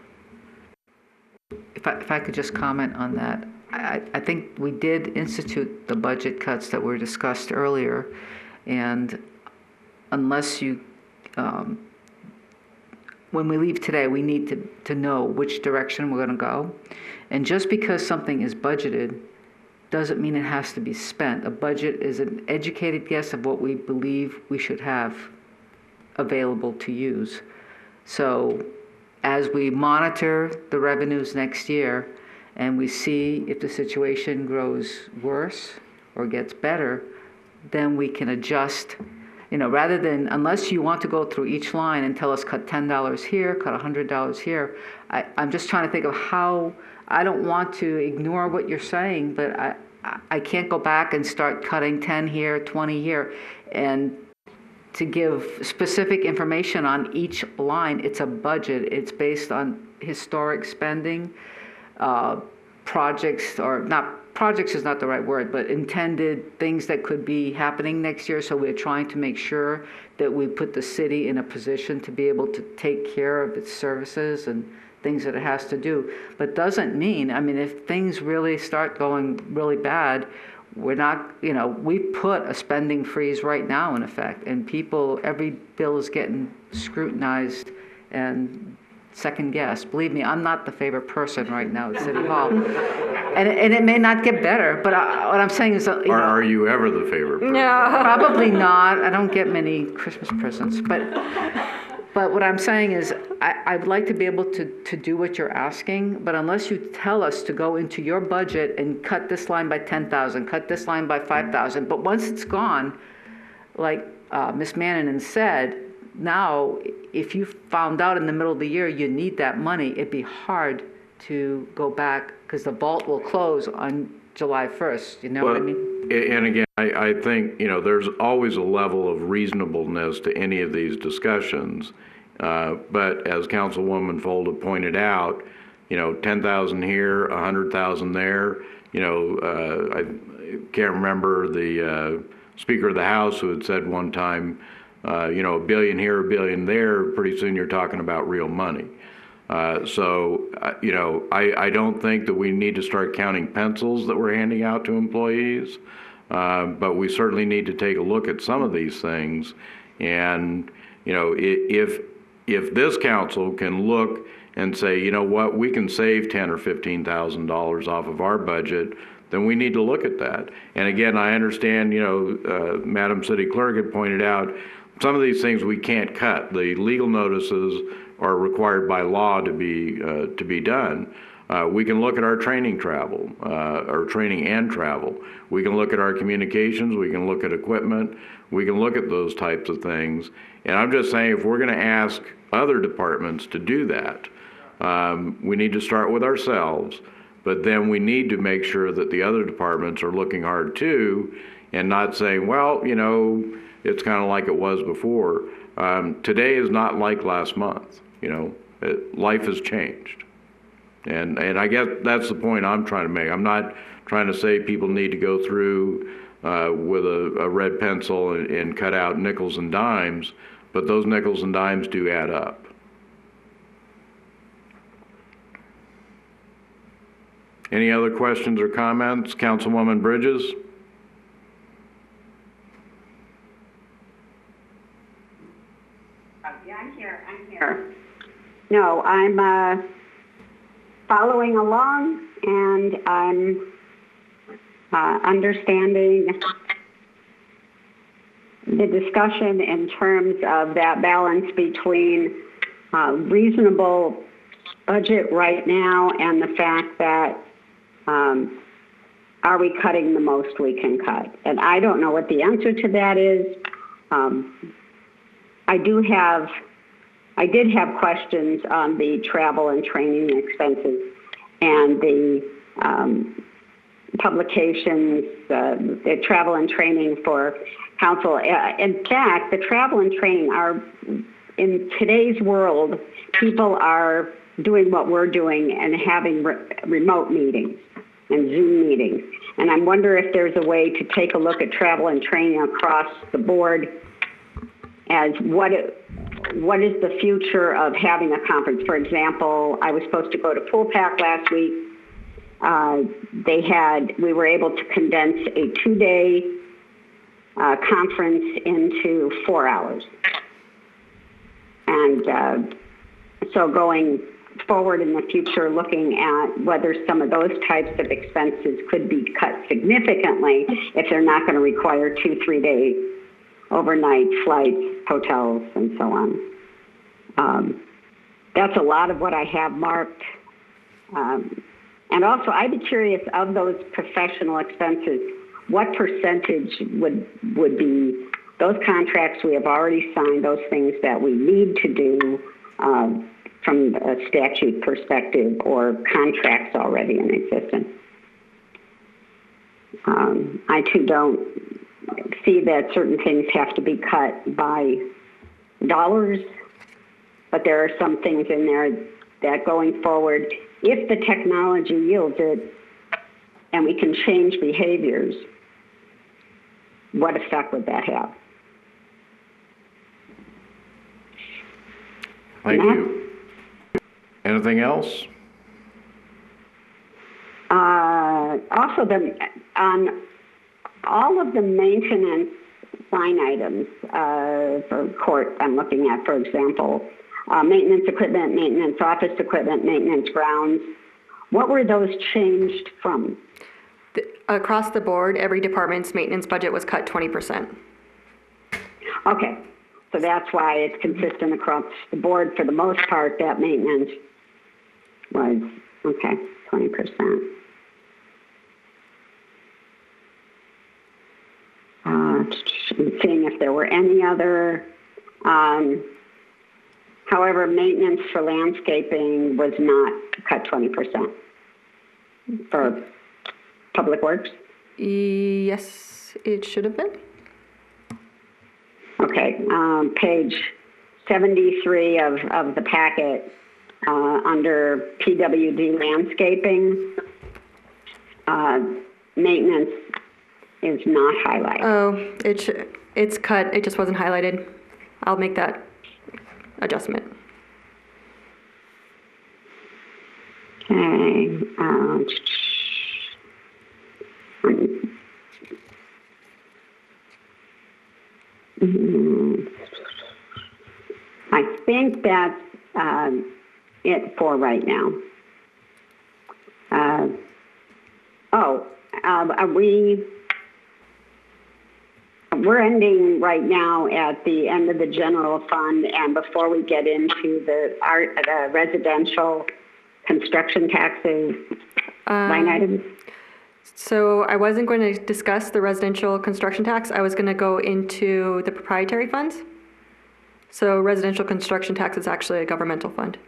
If I could just comment on that, I think we did institute the budget cuts that were discussed earlier, and unless you, when we leave today, we need to know which direction we're going to go. And just because something is budgeted doesn't mean it has to be spent. A budget is an educated guess of what we believe we should have available to use. So as we monitor the revenues next year and we see if the situation grows worse or gets better, then we can adjust. You know, rather than, unless you want to go through each line and tell us cut $10 here, cut $100 here, I'm just trying to think of how, I don't want to ignore what you're saying, but I can't go back and start cutting 10 here, 20 here. And to give specific information on each line, it's a budget. It's based on historic spending, projects, or not, projects is not the right word, but intended things that could be happening next year. So we're trying to make sure that we put the city in a position to be able to take care of its services and things that it has to do. But doesn't mean, I mean, if things really start going really bad, we're not, you know, we put a spending freeze right now in effect, and people, every bill is getting scrutinized, and second guess. Believe me, I'm not the favorite person right now at City Hall. And it may not get better, but what I'm saying is, Are you ever the favorite person? probably not. I don't get many Christmas presents, but what I'm saying is, I'd like to be able to do what you're asking, but unless you tell us to go into your budget and cut this line by 10,000, cut this line by 5,000, but once it's gone, like Ms. Mannanen said, now, if you found out in the middle of the year you need that money, it'd be hard to go back because the vault will close on July 1st, you know what I mean? And again, I think, there's always a level of reasonableness to any of these discussions. But as Councilwoman Folda pointed out, 10,000 here, 100,000 there. I can't remember the Speaker of the House who had said one time, $1 billion here, $1 billion there. Pretty soon you're talking about real money. I don't think that we need to start counting pencils that we're handing out to employees, but we certainly need to take a look at some of these things. And, if this council can look and say, you know what, we can save $10,000 or $15,000 off of our budget, then we need to look at that. And again, I understand, Madam City Clerk had pointed out, some of these things we can't cut. The legal notices are required by law to be done. We can look at our training travel, or training and travel. We can look at our communications. We can look at equipment. We can look at those types of things. And I'm just saying, if we're going to ask other departments to do that, we need to start with ourselves. But then we need to make sure that the other departments are looking hard too, and not saying, well, it's kind of like it was before. Today is not like last month. Life has changed. And I guess that's the point I'm trying to make. I'm not trying to say people need to go through with a red pencil and cut out nickels and dimes, but those nickels and dimes do add up. Any other questions or comments? Councilwoman Bridges? Yeah, I'm here. No, I'm following along, and I'm understanding the discussion in terms of that balance between reasonable budget right now and the fact that are we cutting the most we can cut? And I don't know what the answer to that is. I did have questions on the travel and training expenses and the publications, the travel and training for council. In fact, the travel and training are, in today's world, people are doing what we're doing and having remote meetings and Zoom meetings. And I wonder if there's a way to take a look at travel and training across the board as what is the future of having a conference. For example, I was supposed to go to Pool Pack last week. We were able to condense a 2-day conference into 4 hours. And so going forward in the future, looking at whether some of those types of expenses could be cut significantly if they're not going to require 2-3 day overnight flights, hotels, and so on. That's a lot of what I have marked. And also, I'd be curious, of those professional expenses, what percentage would be those contracts we have already signed, those things that we need to do from a statute perspective, or contracts already in existence. I too don't see that certain things have to be cut by dollars, but there are some things in there that going forward, if the technology yields it and we can change behaviors, what effect would that have? Thank you. Anything else? Also, on all of the maintenance line items for court I'm looking at, for example, maintenance equipment, maintenance office equipment, maintenance grounds. What were those changed from? Across the board, every department's maintenance budget was cut 20%. Okay, so that's why it's consistent across the board. For the most part, that maintenance was, okay, 20%. I'm seeing if there were any other, however, maintenance for landscaping was not cut 20% for Public Works. Yes, it should have been. Okay, page 73 of the packet, under PWD landscaping, maintenance is not highlighted. Oh, it's cut. It just wasn't highlighted. I'll make that adjustment. Okay. I think that's it for right now. We're ending right now at the end of the general fund, and before we get into the residential construction taxes line items. So I wasn't going to discuss the residential construction tax. I was going to go into the proprietary funds. So residential construction tax is actually a governmental fund.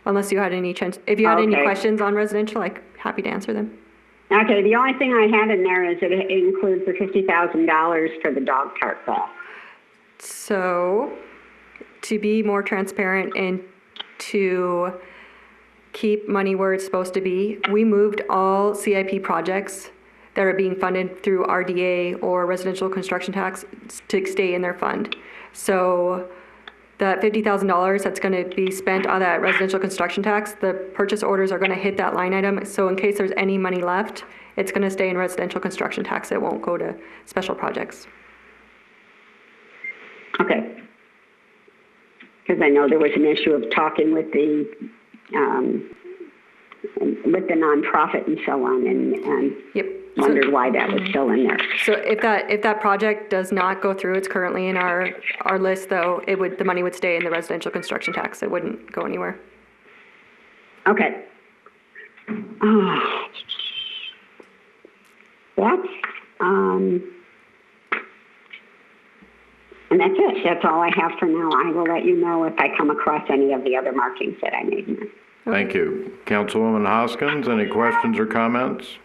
Unless you had any chance, if you had any questions on residential, I'm happy to answer them. Okay, the only thing I had in there is that it includes the $50,000 for the dog park bill. So to be more transparent and to keep money where it's supposed to be, we moved all CIP projects that are being funded through RDA or residential construction tax to stay in their fund. So that $50,000 that's going to be spent on that residential construction tax, the purchase orders are going to hit that line item. So in case there's any money left, it's going to stay in residential construction tax. It won't go to special projects. Okay. Because I know there was an issue of talking with the nonprofit and so on, and Yep. wondered why that was still in there. So if that project does not go through, it's currently in our list, though, the money would stay in the residential construction tax. It wouldn't go anywhere. Okay. That's and that's it. That's all I have for now. I will let you know if I come across any of the other markings that I made in there. Thank you. Councilwoman Hoskins, any questions or comments?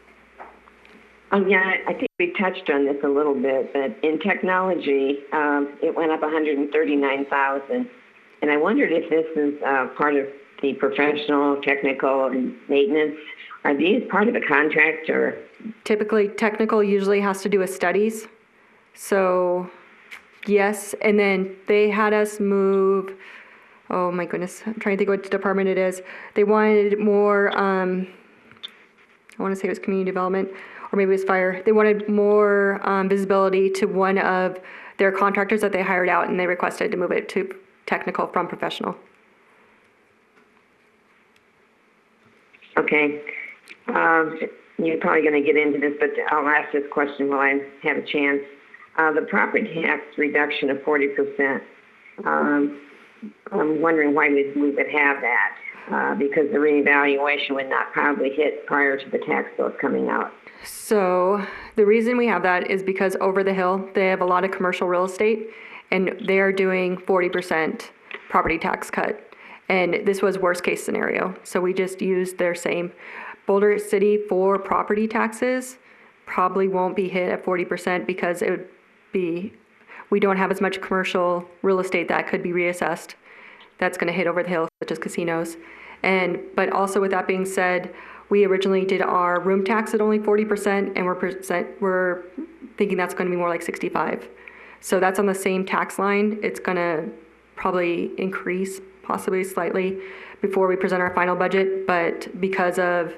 Yeah, I think we touched on this a little bit, but in technology, it went up 139,000, and I wondered if this is part of the professional, technical, and maintenance. Are these part of a contract or? Typically, technical usually has to do with studies. So, yes, and then they had us move. Oh my goodness, I'm trying to think what department it is. They wanted more. I want to say it was community development. Or maybe it was fire. They wanted more visibility to one of their contractors that they hired out, and they requested to move it to technical from professional. Okay. You're probably going to get into this, but I'll ask this question while I have a chance. The property tax reduction of 40%, I'm wondering why we would have that, because the reevaluation would not probably hit prior to the tax bills coming out. So the reason we have that is because over the hill, they have a lot of commercial real estate, and they are doing 40% property tax cut. And this was worst case scenario. So we just used their same. Boulder City for property taxes probably won't be hit at 40% because it would be, we don't have as much commercial real estate that could be reassessed. That's going to hit over the hill, such as casinos. But also with that being said, we originally did our room tax at only 40%, and we're thinking that's going to be more like 65. So that's on the same tax line. It's going to probably increase possibly slightly before we present our final budget, but because of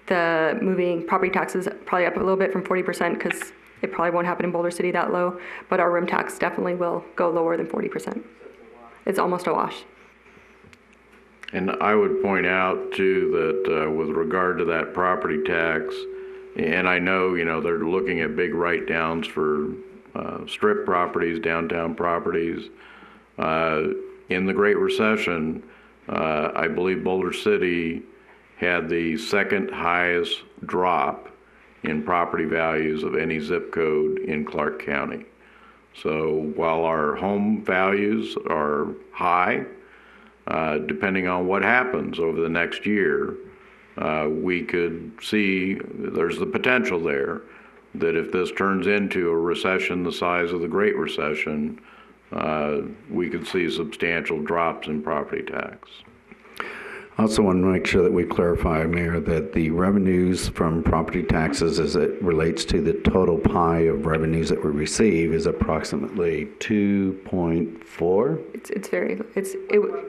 the moving property taxes probably up a little bit from 40%, because it probably won't happen in Boulder City that low, but our room tax definitely will go lower than 40%. It's almost a wash. And I would point out too that with regard to that property tax, and I know, they're looking at big write-downs for strip properties, downtown properties. In the Great Recession, I believe Boulder City had the second highest drop in property values of any zip code in Clark County. So while our home values are high, depending on what happens over the next year, we could see there's the potential there that if this turns into a recession the size of the Great Recession, we could see substantial drops in property tax. I also want to make sure that we clarify, Mayor, that the revenues from property taxes as it relates to the total pie of revenues that we receive is approximately 2.4.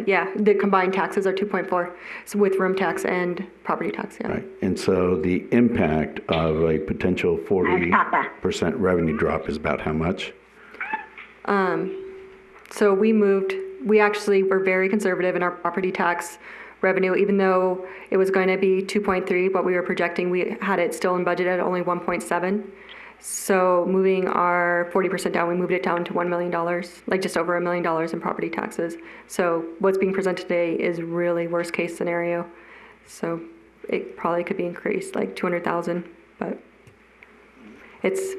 Yeah, the combined taxes are 2.4, so with room tax and property tax, yeah. Right. And so the impact of a potential 40% revenue drop is about how much? So we actually were very conservative in our property tax revenue, even though it was going to be 2.3, but we were projecting, we had it still in budget at only 1.7. So moving our 40% down, we moved it down to $1 million, like just over $1 million in property taxes. So what's being presented today is really worst case scenario. So it probably could be increased like 200,000, but it's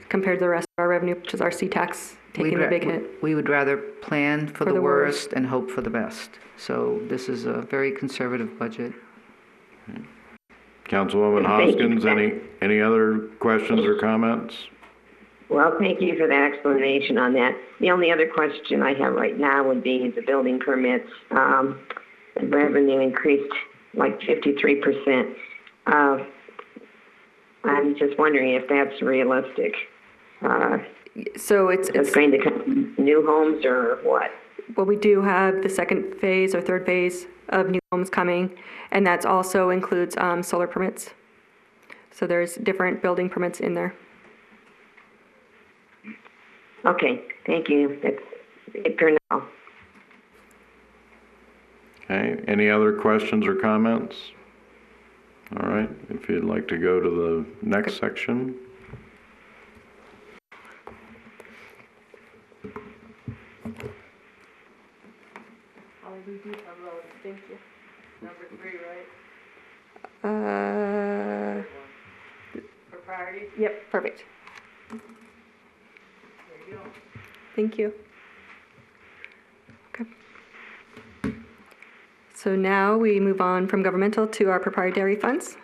compared to the rest of our revenue, which is our C-tax, taking the big hit. We would rather plan for the worst and hope for the best. So this is a very conservative budget. Councilwoman Hoskins, any other questions or comments? Well, thank you for that explanation on that. The only other question I have right now would be the building permits. The revenue increased like 53%. I'm just wondering if that's realistic. So it's going to come new homes or what? Well, we do have the second phase or third phase of new homes coming, and that also includes solar permits. So there's different building permits in there. Okay, thank you. That's it for now. Okay, any other questions or comments? All right, if you'd like to go to the next section. Thank you. Number 3, right? For priorities? Yep, perfect. There you go. Thank you. Okay. So now we move on from governmental to our proprietary funds.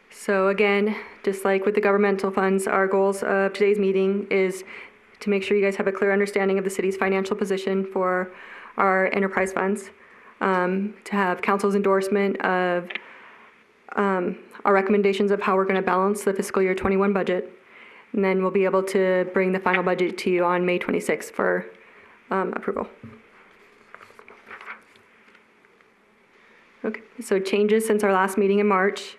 So again, just like with the governmental funds, our goals of today's meeting is to make sure you guys have a clear understanding of the city's financial position for our enterprise funds, to have council's endorsement of our recommendations of how we're going to balance the fiscal year 21 budget, and then we'll be able to bring the final budget to you on May 26th for approval. Okay, so changes since our last meeting in March.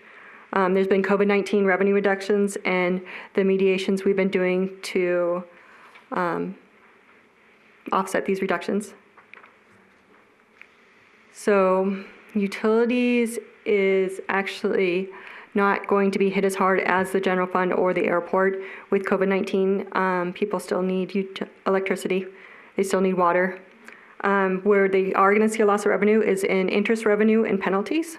There's been COVID-19 revenue reductions and the mediations we've been doing to offset these reductions. So utilities is actually not going to be hit as hard as the general fund or the airport. With COVID-19, people still need electricity. They still need water. Where they are going to see a loss of revenue is in interest revenue and penalties,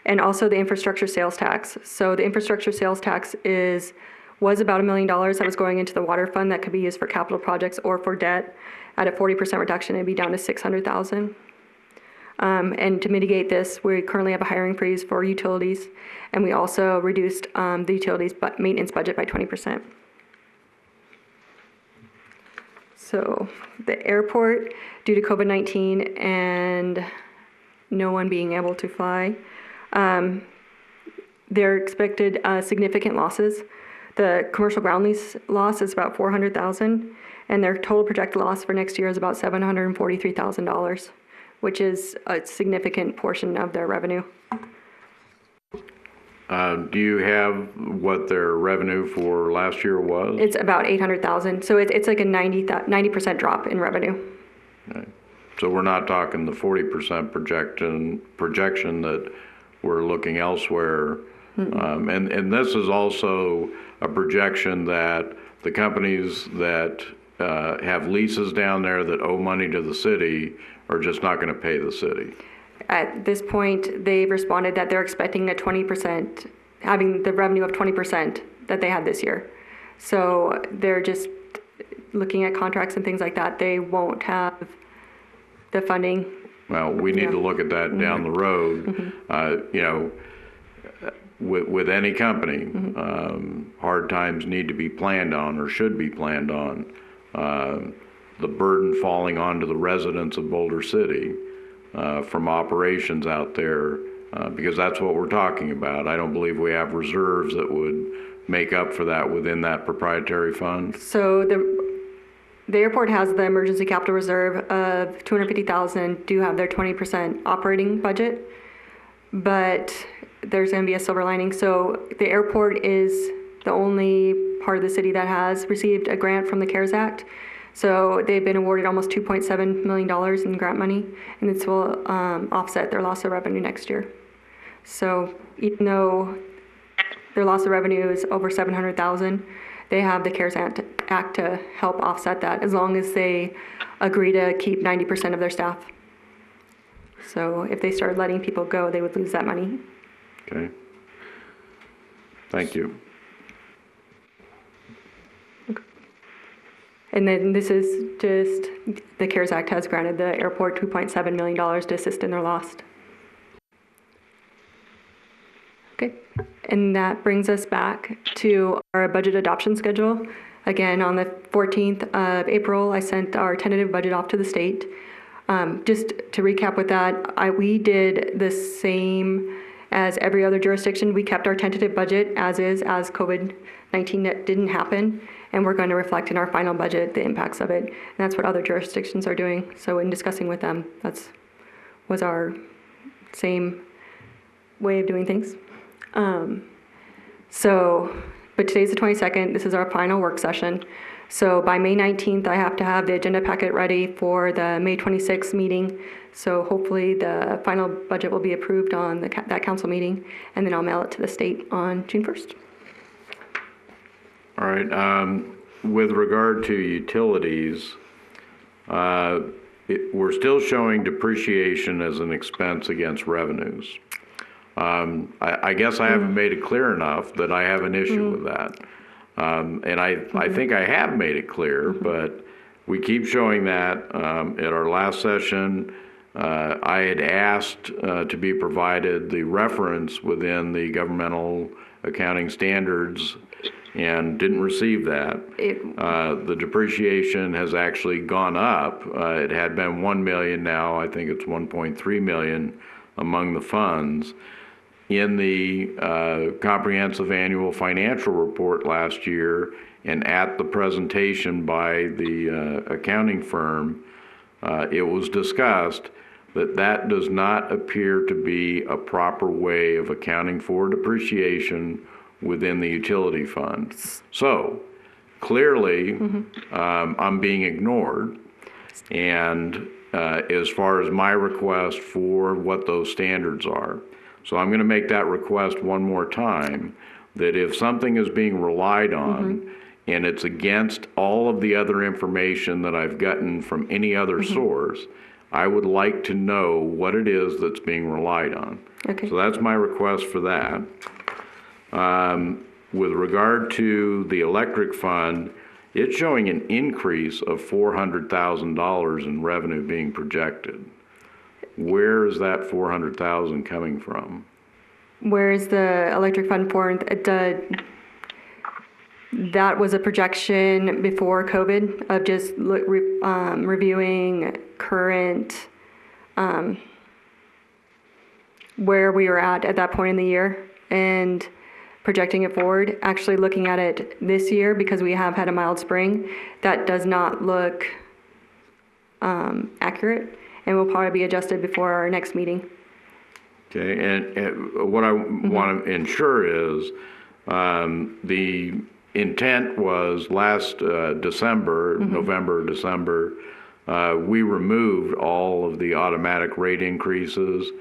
and also the infrastructure sales tax. So the infrastructure sales tax was about $1 million that was going into the water fund that could be used for capital projects or for debt. At a 40% reduction, it'd be down to $600,000. And to mitigate this, we currently have a hiring freeze for utilities, and we also reduced the utilities maintenance budget by 20%. So the airport, due to COVID-19 and no one being able to fly, they're expected significant losses. The commercial ground lease loss is about $400,000, and their total projected loss for next year is about $743,000, which is a significant portion of their revenue. Do you have what their revenue for last year was? It's about $800,000, so it's like a 90% drop in revenue. Okay. So we're not talking the 40% projection that we're looking elsewhere. And this is also a projection that the companies that have leases down there that owe money to the city are just not going to pay the city. At this point, they've responded that they're expecting a 20%, having the revenue of 20% that they had this year. So they're just looking at contracts and things like that. They won't have the funding. Well, we need to look at that down the road. You know, with any company, hard times need to be planned on or should be planned on. The burden falling onto the residents of Boulder City from operations out there, because that's what we're talking about. I don't believe we have reserves that would make up for that within that proprietary fund. So the airport has the emergency capital reserve of $250,000, do have their 20% operating budget, but there's going to be a silver lining. So the airport is the only part of the city that has received a grant from the CARES Act. So they've been awarded almost $2.7 million in grant money, and this will offset their loss of revenue next year. So even though their loss of revenue is over $700,000, they have the CARES Act to help offset that, as long as they agree to keep 90% of their staff. So if they started letting people go, they would lose that money. Okay. Thank you. And then this is just, the CARES Act has granted the airport $2.7 million to assist in their loss. Okay, and that brings us back to our budget adoption schedule. Again, on the 14th of April, I sent our tentative budget off to the state. Just to recap with that, we did the same as every other jurisdiction. We kept our tentative budget as is, as COVID-19 didn't happen, and we're going to reflect in our final budget the impacts of it. And that's what other jurisdictions are doing. So in discussing with them, was our same way of doing things. But today's the 22nd, this is our final work session. So by May 19th, I have to have the agenda packet ready for the May 26th meeting. So hopefully the final budget will be approved on that council meeting, and then I'll mail it to the state on June 1st. All right. With regard to utilities, we're still showing depreciation as an expense against revenues. I guess I haven't made it clear enough that I have an issue with that. And I think I have made it clear, but we keep showing that. At our last session, I had asked to be provided the reference within the governmental accounting standards and didn't receive that. The depreciation has actually gone up. It had been 1 million, now I think it's 1.3 million among the funds. In the comprehensive annual financial report last year, and at the presentation by the accounting firm, it was discussed that that does not appear to be a proper way of accounting for depreciation within the utility fund. So clearly, I'm being ignored. And as far as my request for what those standards are. So I'm going to make that request one more time, that if something is being relied on and it's against all of the other information that I've gotten from any other source, I would like to know what it is that's being relied on. Okay. So that's my request for that. With regard to the electric fund, it's showing an increase of $400,000 in revenue being projected. Where is that $400,000 coming from? Where is the electric fund for? That was a projection before COVID of just reviewing current, where we were at that point in the year and projecting it forward. Actually looking at it this year, because we have had a mild spring, that does not look accurate, and will probably be adjusted before our next meeting. Okay, and what I want to ensure is the intent was last December, November, December, we removed all of the automatic rate increases.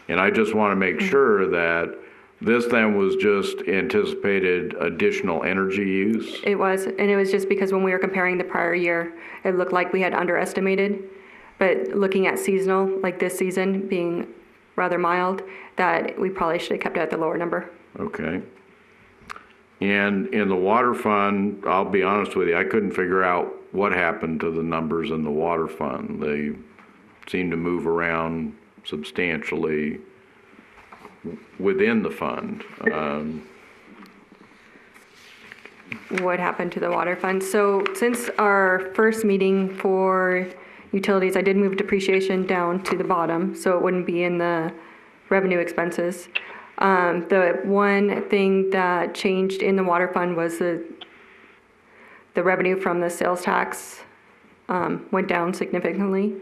And I just want to make sure that this then was just anticipated additional energy use. It was, and it was just because when we were comparing the prior year, it looked like we had underestimated. But looking at seasonal, like this season being rather mild, that we probably should have kept it at the lower number. Okay. And in the water fund, I'll be honest with you, I couldn't figure out what happened to the numbers in the water fund. They seem to move around substantially within the fund. What happened to the water fund? So since our first meeting for utilities, I did move depreciation down to the bottom, so it wouldn't be in the revenue expenses. The one thing that changed in the water fund was the revenue from the sales tax went down significantly.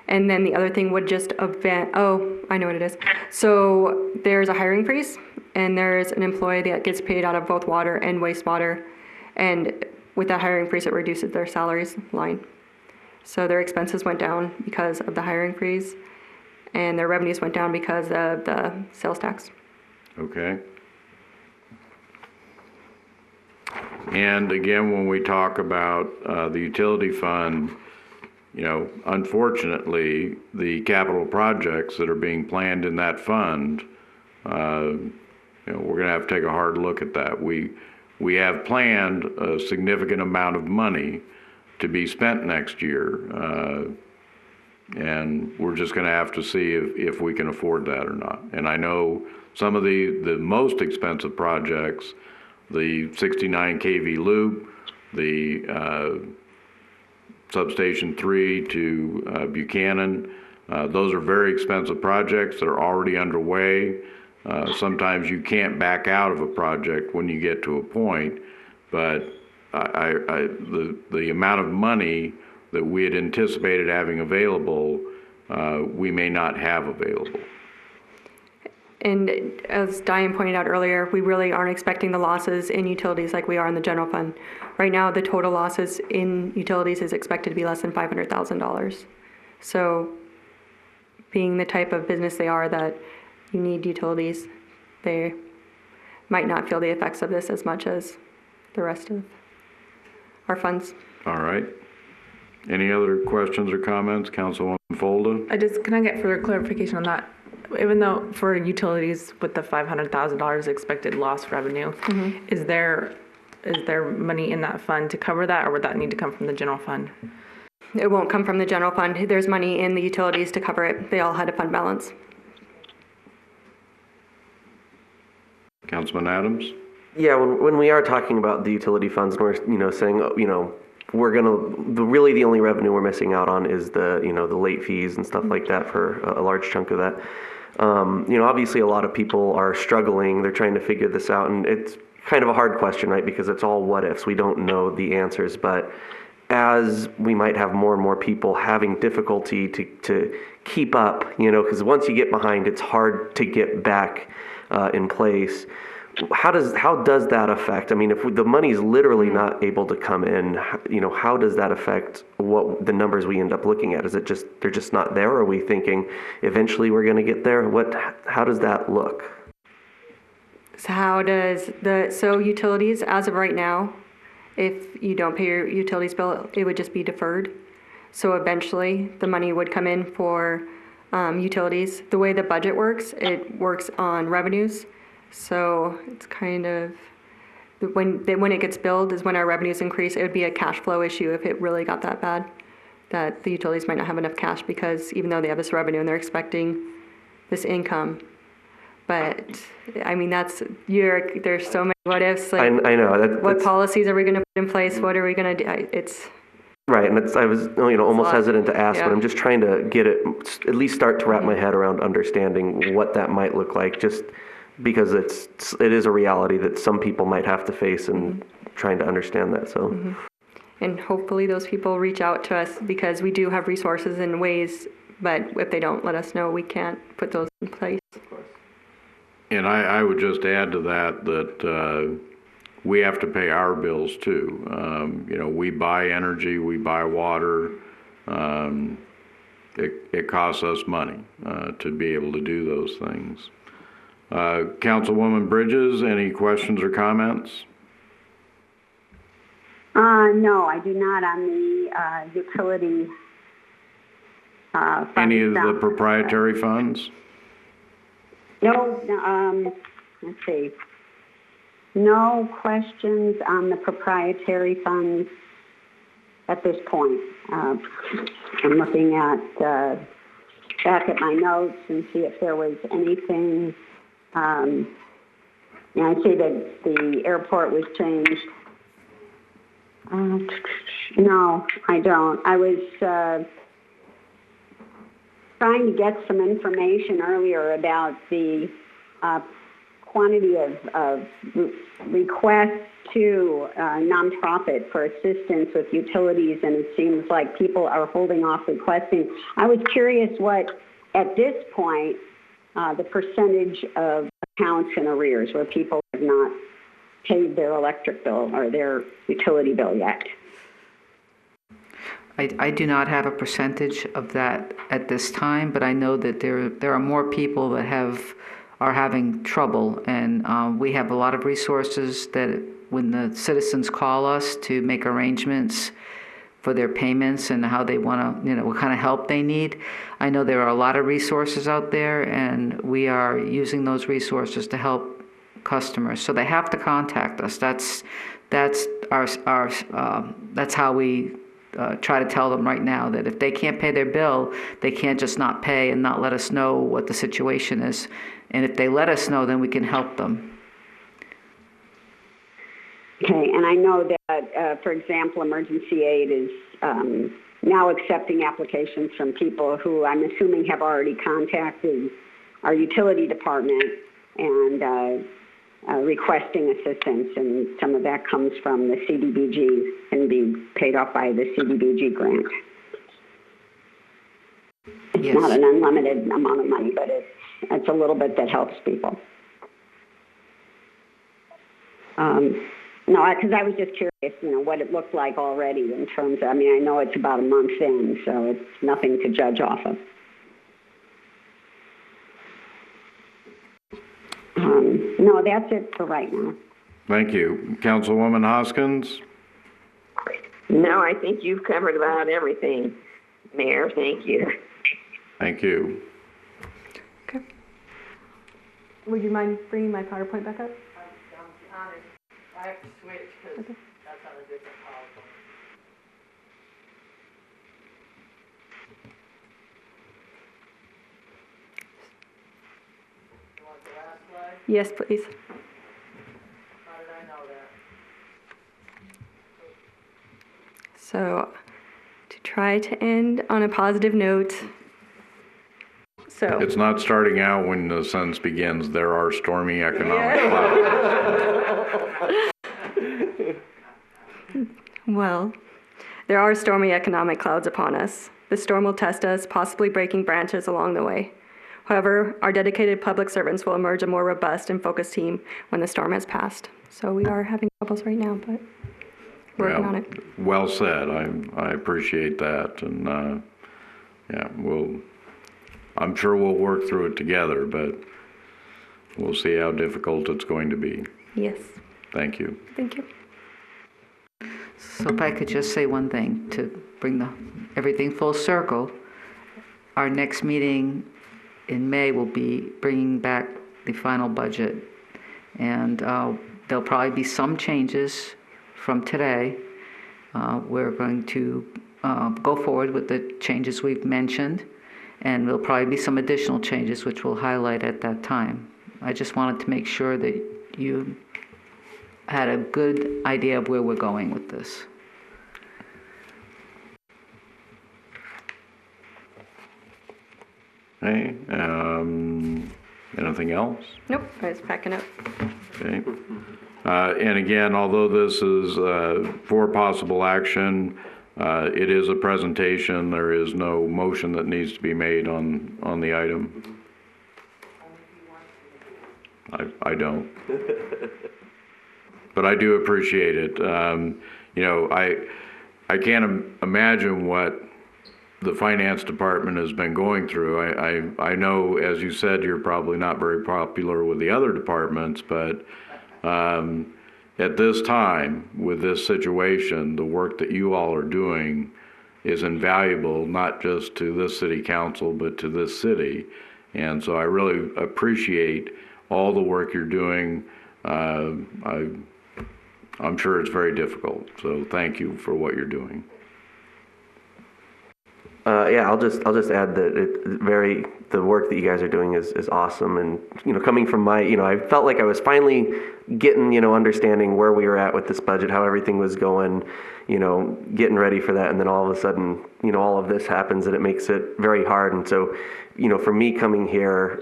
And then the other thing would just I know what it is. So there's a hiring freeze, and there's an employee that gets paid out of both water and wastewater. And with that hiring freeze, it reduces their salaries line. So their expenses went down because of the hiring freeze, and their revenues went down because of the sales tax. Okay. And again, when we talk about the utility fund, unfortunately, the capital projects that are being planned in that fund, we're going to have to take a hard look at that. We have planned a significant amount of money to be spent next year, and we're just going to have to see if we can afford that or not. And I know some of the most expensive projects, the 69 kV loop, the substation 3 to Buchanan. Those are very expensive projects that are already underway. Sometimes you can't back out of a project when you get to a point, but the amount of money that we had anticipated having available, we may not have available. And as Diane pointed out earlier, we really aren't expecting the losses in utilities like we are in the general fund. Right now, the total losses in utilities is expected to be less than $500,000. So being the type of business they are that you need utilities, they might not feel the effects of this as much as the rest of our funds. All right. Any other questions or comments? Councilwoman Folda? Can I get further clarification on that? Even though for utilities with the $500,000 expected lost revenue, is there money in that fund to cover that, or would that need to come from the general fund? It won't come from the general fund. There's money in the utilities to cover it. They all had a fund balance. Councilman Adams? Yeah, when we are talking about the utility funds, and we're saying we're really the only revenue we're missing out on is the the late fees and stuff like that for a large chunk of that. Obviously a lot of people are struggling. They're trying to figure this out, and it's kind of a hard question, right? Because it's all what ifs. We don't know the answers, but as we might have more and more people having difficulty to keep up, because once you get behind, it's hard to get back in place. How does that affect? I mean, if the money's literally not able to come in, how does that affect what the numbers we end up looking at? Is it just they're just not there? Or are we thinking eventually we're going to get there? How does that look? So utilities, as of right now, if you don't pay your utilities bill, it would just be deferred. So eventually the money would come in for utilities. The way the budget works, it works on revenues. So it's kind of, when it gets billed is when our revenues increase. It would be a cash flow issue if it really got that bad, that the utilities might not have enough cash because even though they have this revenue and they're expecting this income. But I mean, there's so many what ifs. Like, I know. What policies are we going to put in place? What are we going to do? It's right, and I was almost hesitant to ask, but I'm just trying to get it, at least start to wrap my head around understanding what that might look like, just because it is a reality that some people might have to face, and trying to understand that. So, and hopefully those people reach out to us because we do have resources and ways, but if they don't let us know, we can't put those in place. And I would just add to that we have to pay our bills too. We buy energy, we buy water, it costs us money to be able to do those things. Councilwoman Bridges, any questions or comments? No, I do not on the utility Any of fund the stuff. proprietary funds? No, let's see. No questions on the proprietary funds at this point. I'm looking at back at my notes and see if there was anything. I see that the airport was changed. No, I don't. I was trying to get some information earlier about the quantity of requests to nonprofit for assistance with utilities, and it seems like people are holding off requesting. I was curious what, at this point, the percentage of accounts in arrears where people have not paid their electric bill or their utility bill yet. I do not have a percentage of that at this time, but I know that there are more people that are having trouble, and we have a lot of resources that when the citizens call us to make arrangements for their payments and how they want to, what kind of help they need. I know there are a lot of resources out there, and we are using those resources to help customers. So they have to contact us. That's how we try to tell them right now that if they can't pay their bill, they can't just not pay and not let us know what the situation is. And if they let us know, then we can help them. Okay, and I know that, for example, emergency aid is now accepting applications from people who I'm assuming have already contacted our utility department and requesting assistance, and some of that comes from the CDBG and be paid off by the CDBG grant. It's Yes. not an unlimited amount of money, but it's a little bit that helps people. No, because I was just curious, what it looked like already in terms of, I know it's about a month in, so it's nothing to judge off of. No, that's it for right now. Thank you. Councilwoman Hoskins? No, I think you've covered about everything, Mayor. Thank you. Thank you. Okay. Would you mind bringing my PowerPoint back up? I'm honest. I have to switch because that's on a different PowerPoint. You want the last slide? Yes, please. How did I know that? So, to try to end on a positive note. So, It's not starting out when the sentence begins, there are stormy economic clouds. well, there are stormy economic clouds upon us. The storm will test us, possibly breaking branches along the way. However, our dedicated public servants will emerge a more robust and focused team when the storm has passed. So we are having troubles right now, but working on it. Well said. I appreciate that. And I'm sure we'll work through it together, but we'll see how difficult it's going to be. Yes. Thank you. Thank you. So if I could just say one thing to bring everything full circle, our next meeting in May will be bringing back the final budget. And there'll probably be some changes from today. We're going to go forward with the changes we've mentioned, and there'll probably be some additional changes which we'll highlight at that time. I just wanted to make sure that you had a good idea of where we're going with this. Okay. Anything else? Nope, I was packing up. Okay. And again, although this is for possible action, it is a presentation. There is no motion that needs to be made on the item. I don't. But I do appreciate it. I can't imagine what the finance department has been going through. I know, as you said, you're probably not very popular with the other departments, but at this time, with this situation, the work that you all are doing is invaluable, not just to this city council, but to this city. And so I really appreciate all the work you're doing. I'm sure it's very difficult, so thank you for what you're doing. Yeah, I'll just add that the work that you guys are doing is awesome, and coming from I felt like I was finally getting understanding where we were at with this budget, how everything was going, getting ready for that, and then all of a sudden all of this happens, and it makes it very hard. And so for me coming here,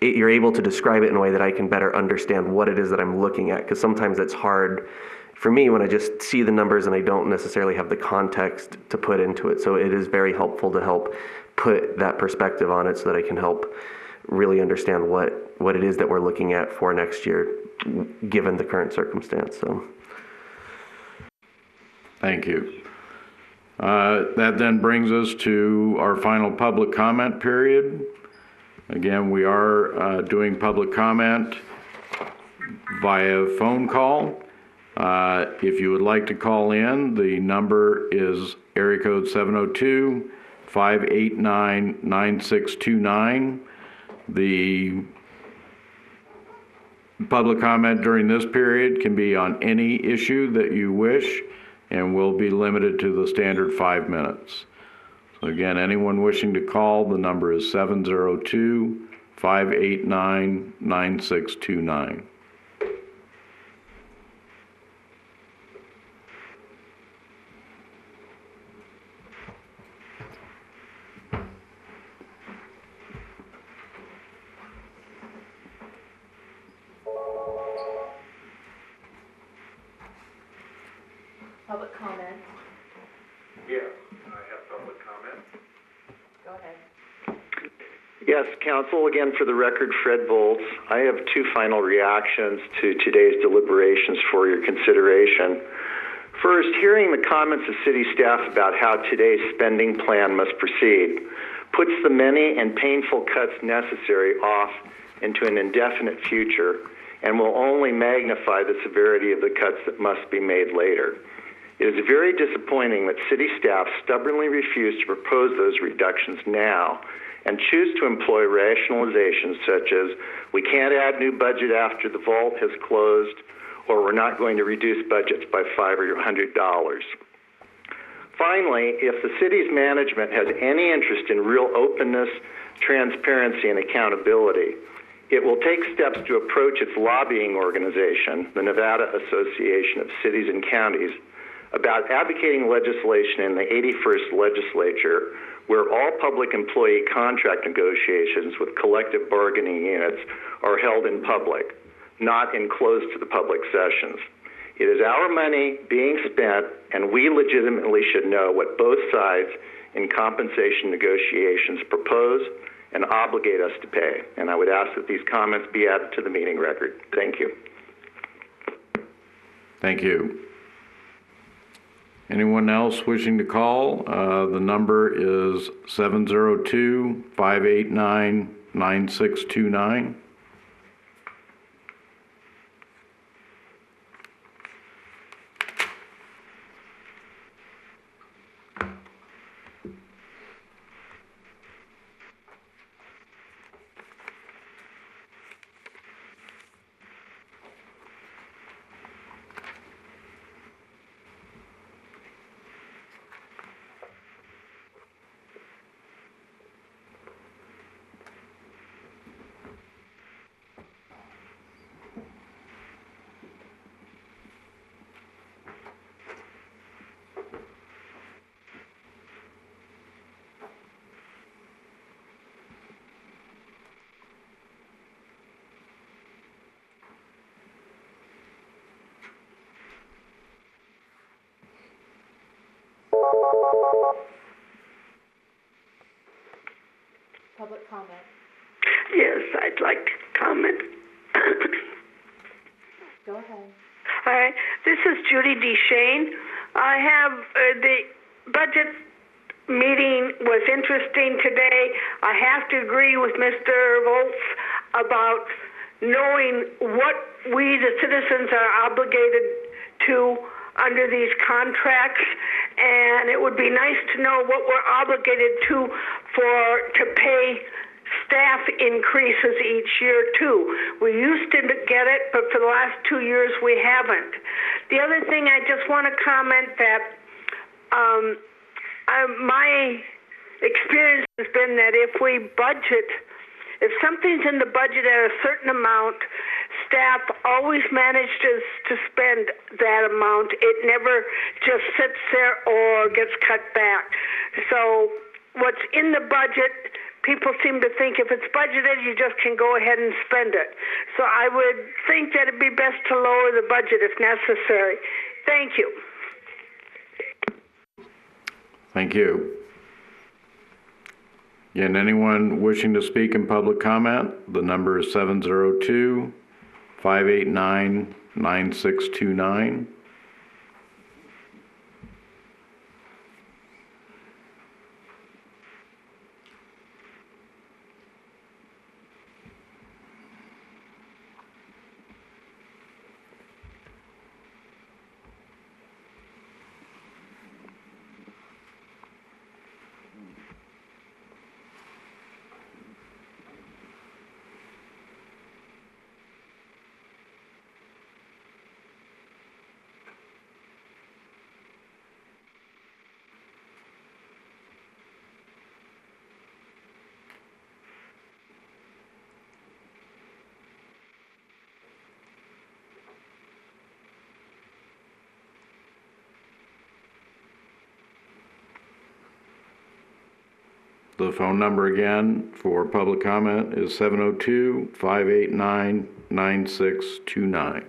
you're able to describe it in a way that I can better understand what it is that I'm looking at, because sometimes it's hard for me when I just see the numbers and I don't necessarily have the context to put into it. So it is very helpful to help put that perspective on it so that I can help really understand what it is that we're looking at for next year, given the current circumstance. So, thank you. That then brings us to our final public comment period. Again, we are doing public comment via phone call. If you would like to call in, the number is area code 702-589-9629. The public comment during this period can be on any issue that you wish and will be limited to the standard 5 minutes. So again, anyone wishing to call, the number is 702-589-9629. Public comment. Yes, I have public comment. Go ahead. Yes, Council, again for the record, Fred Volz. I have two final reactions to today's deliberations for your consideration. First, hearing the comments of city staff about how today's spending plan must proceed puts the many and painful cuts necessary off into an indefinite future and will only magnify the severity of the cuts that must be made later. It is very disappointing that city staff stubbornly refuse to propose those reductions now and choose to employ rationalizations such as, we can't add new budget after the vault has closed, or we're not going to reduce budgets by $500 or $100. Finally, if the city's management has any interest in real openness, transparency, and accountability, it will take steps to approach its lobbying organization, the Nevada Association of Cities and Counties, about advocating legislation in the 81st legislature where all public employee contract negotiations with collective bargaining units are held in public, not in closed to the public sessions. It is our money being spent, and we legitimately should know what both sides in compensation negotiations propose and obligate us to pay. And I would ask that these comments be added to the meeting record. Thank you. Thank you. Anyone else wishing to call? The number is 702-589-9629. Public comment. Yes, I'd like to comment. Go ahead. All right, this is Judy DeShane. I have the budget meeting was interesting today. I have to agree with Mr. Volz about knowing what we, the citizens, are obligated to under these contracts, and it would be nice to know what we're obligated to pay staff increases each year too. We used to get it, but for the last 2 years we haven't. The other thing I just want to comment that my experience has been that if we budget, if something's in the budget at a certain amount, staff always manages to spend that amount. It never just sits there or gets cut back. So what's in the budget, people seem to think if it's budgeted, you just can go ahead and spend it. So I would think that it'd be best to lower the budget if necessary. Thank you. Thank you. Again, anyone wishing to speak in public comment, the number is 702-589-9629. The phone number again for public comment is 702-589-9629.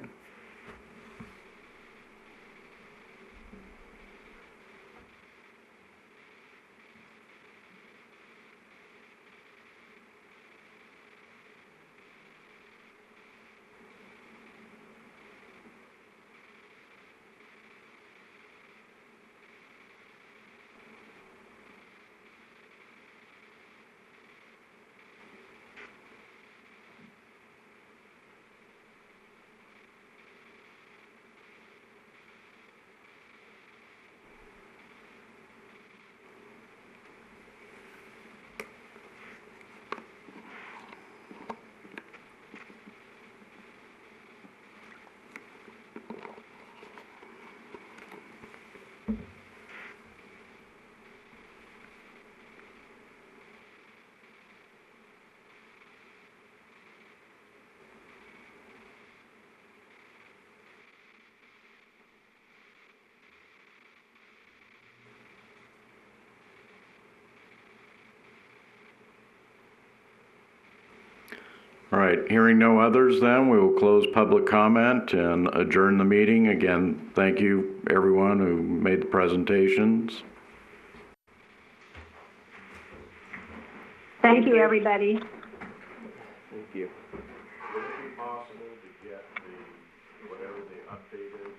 All right, hearing no others then, we will close public comment and adjourn the meeting. Again, thank you everyone who made the presentations. Thank you, everybody. Thank you. Would it be possible to get whatever the updated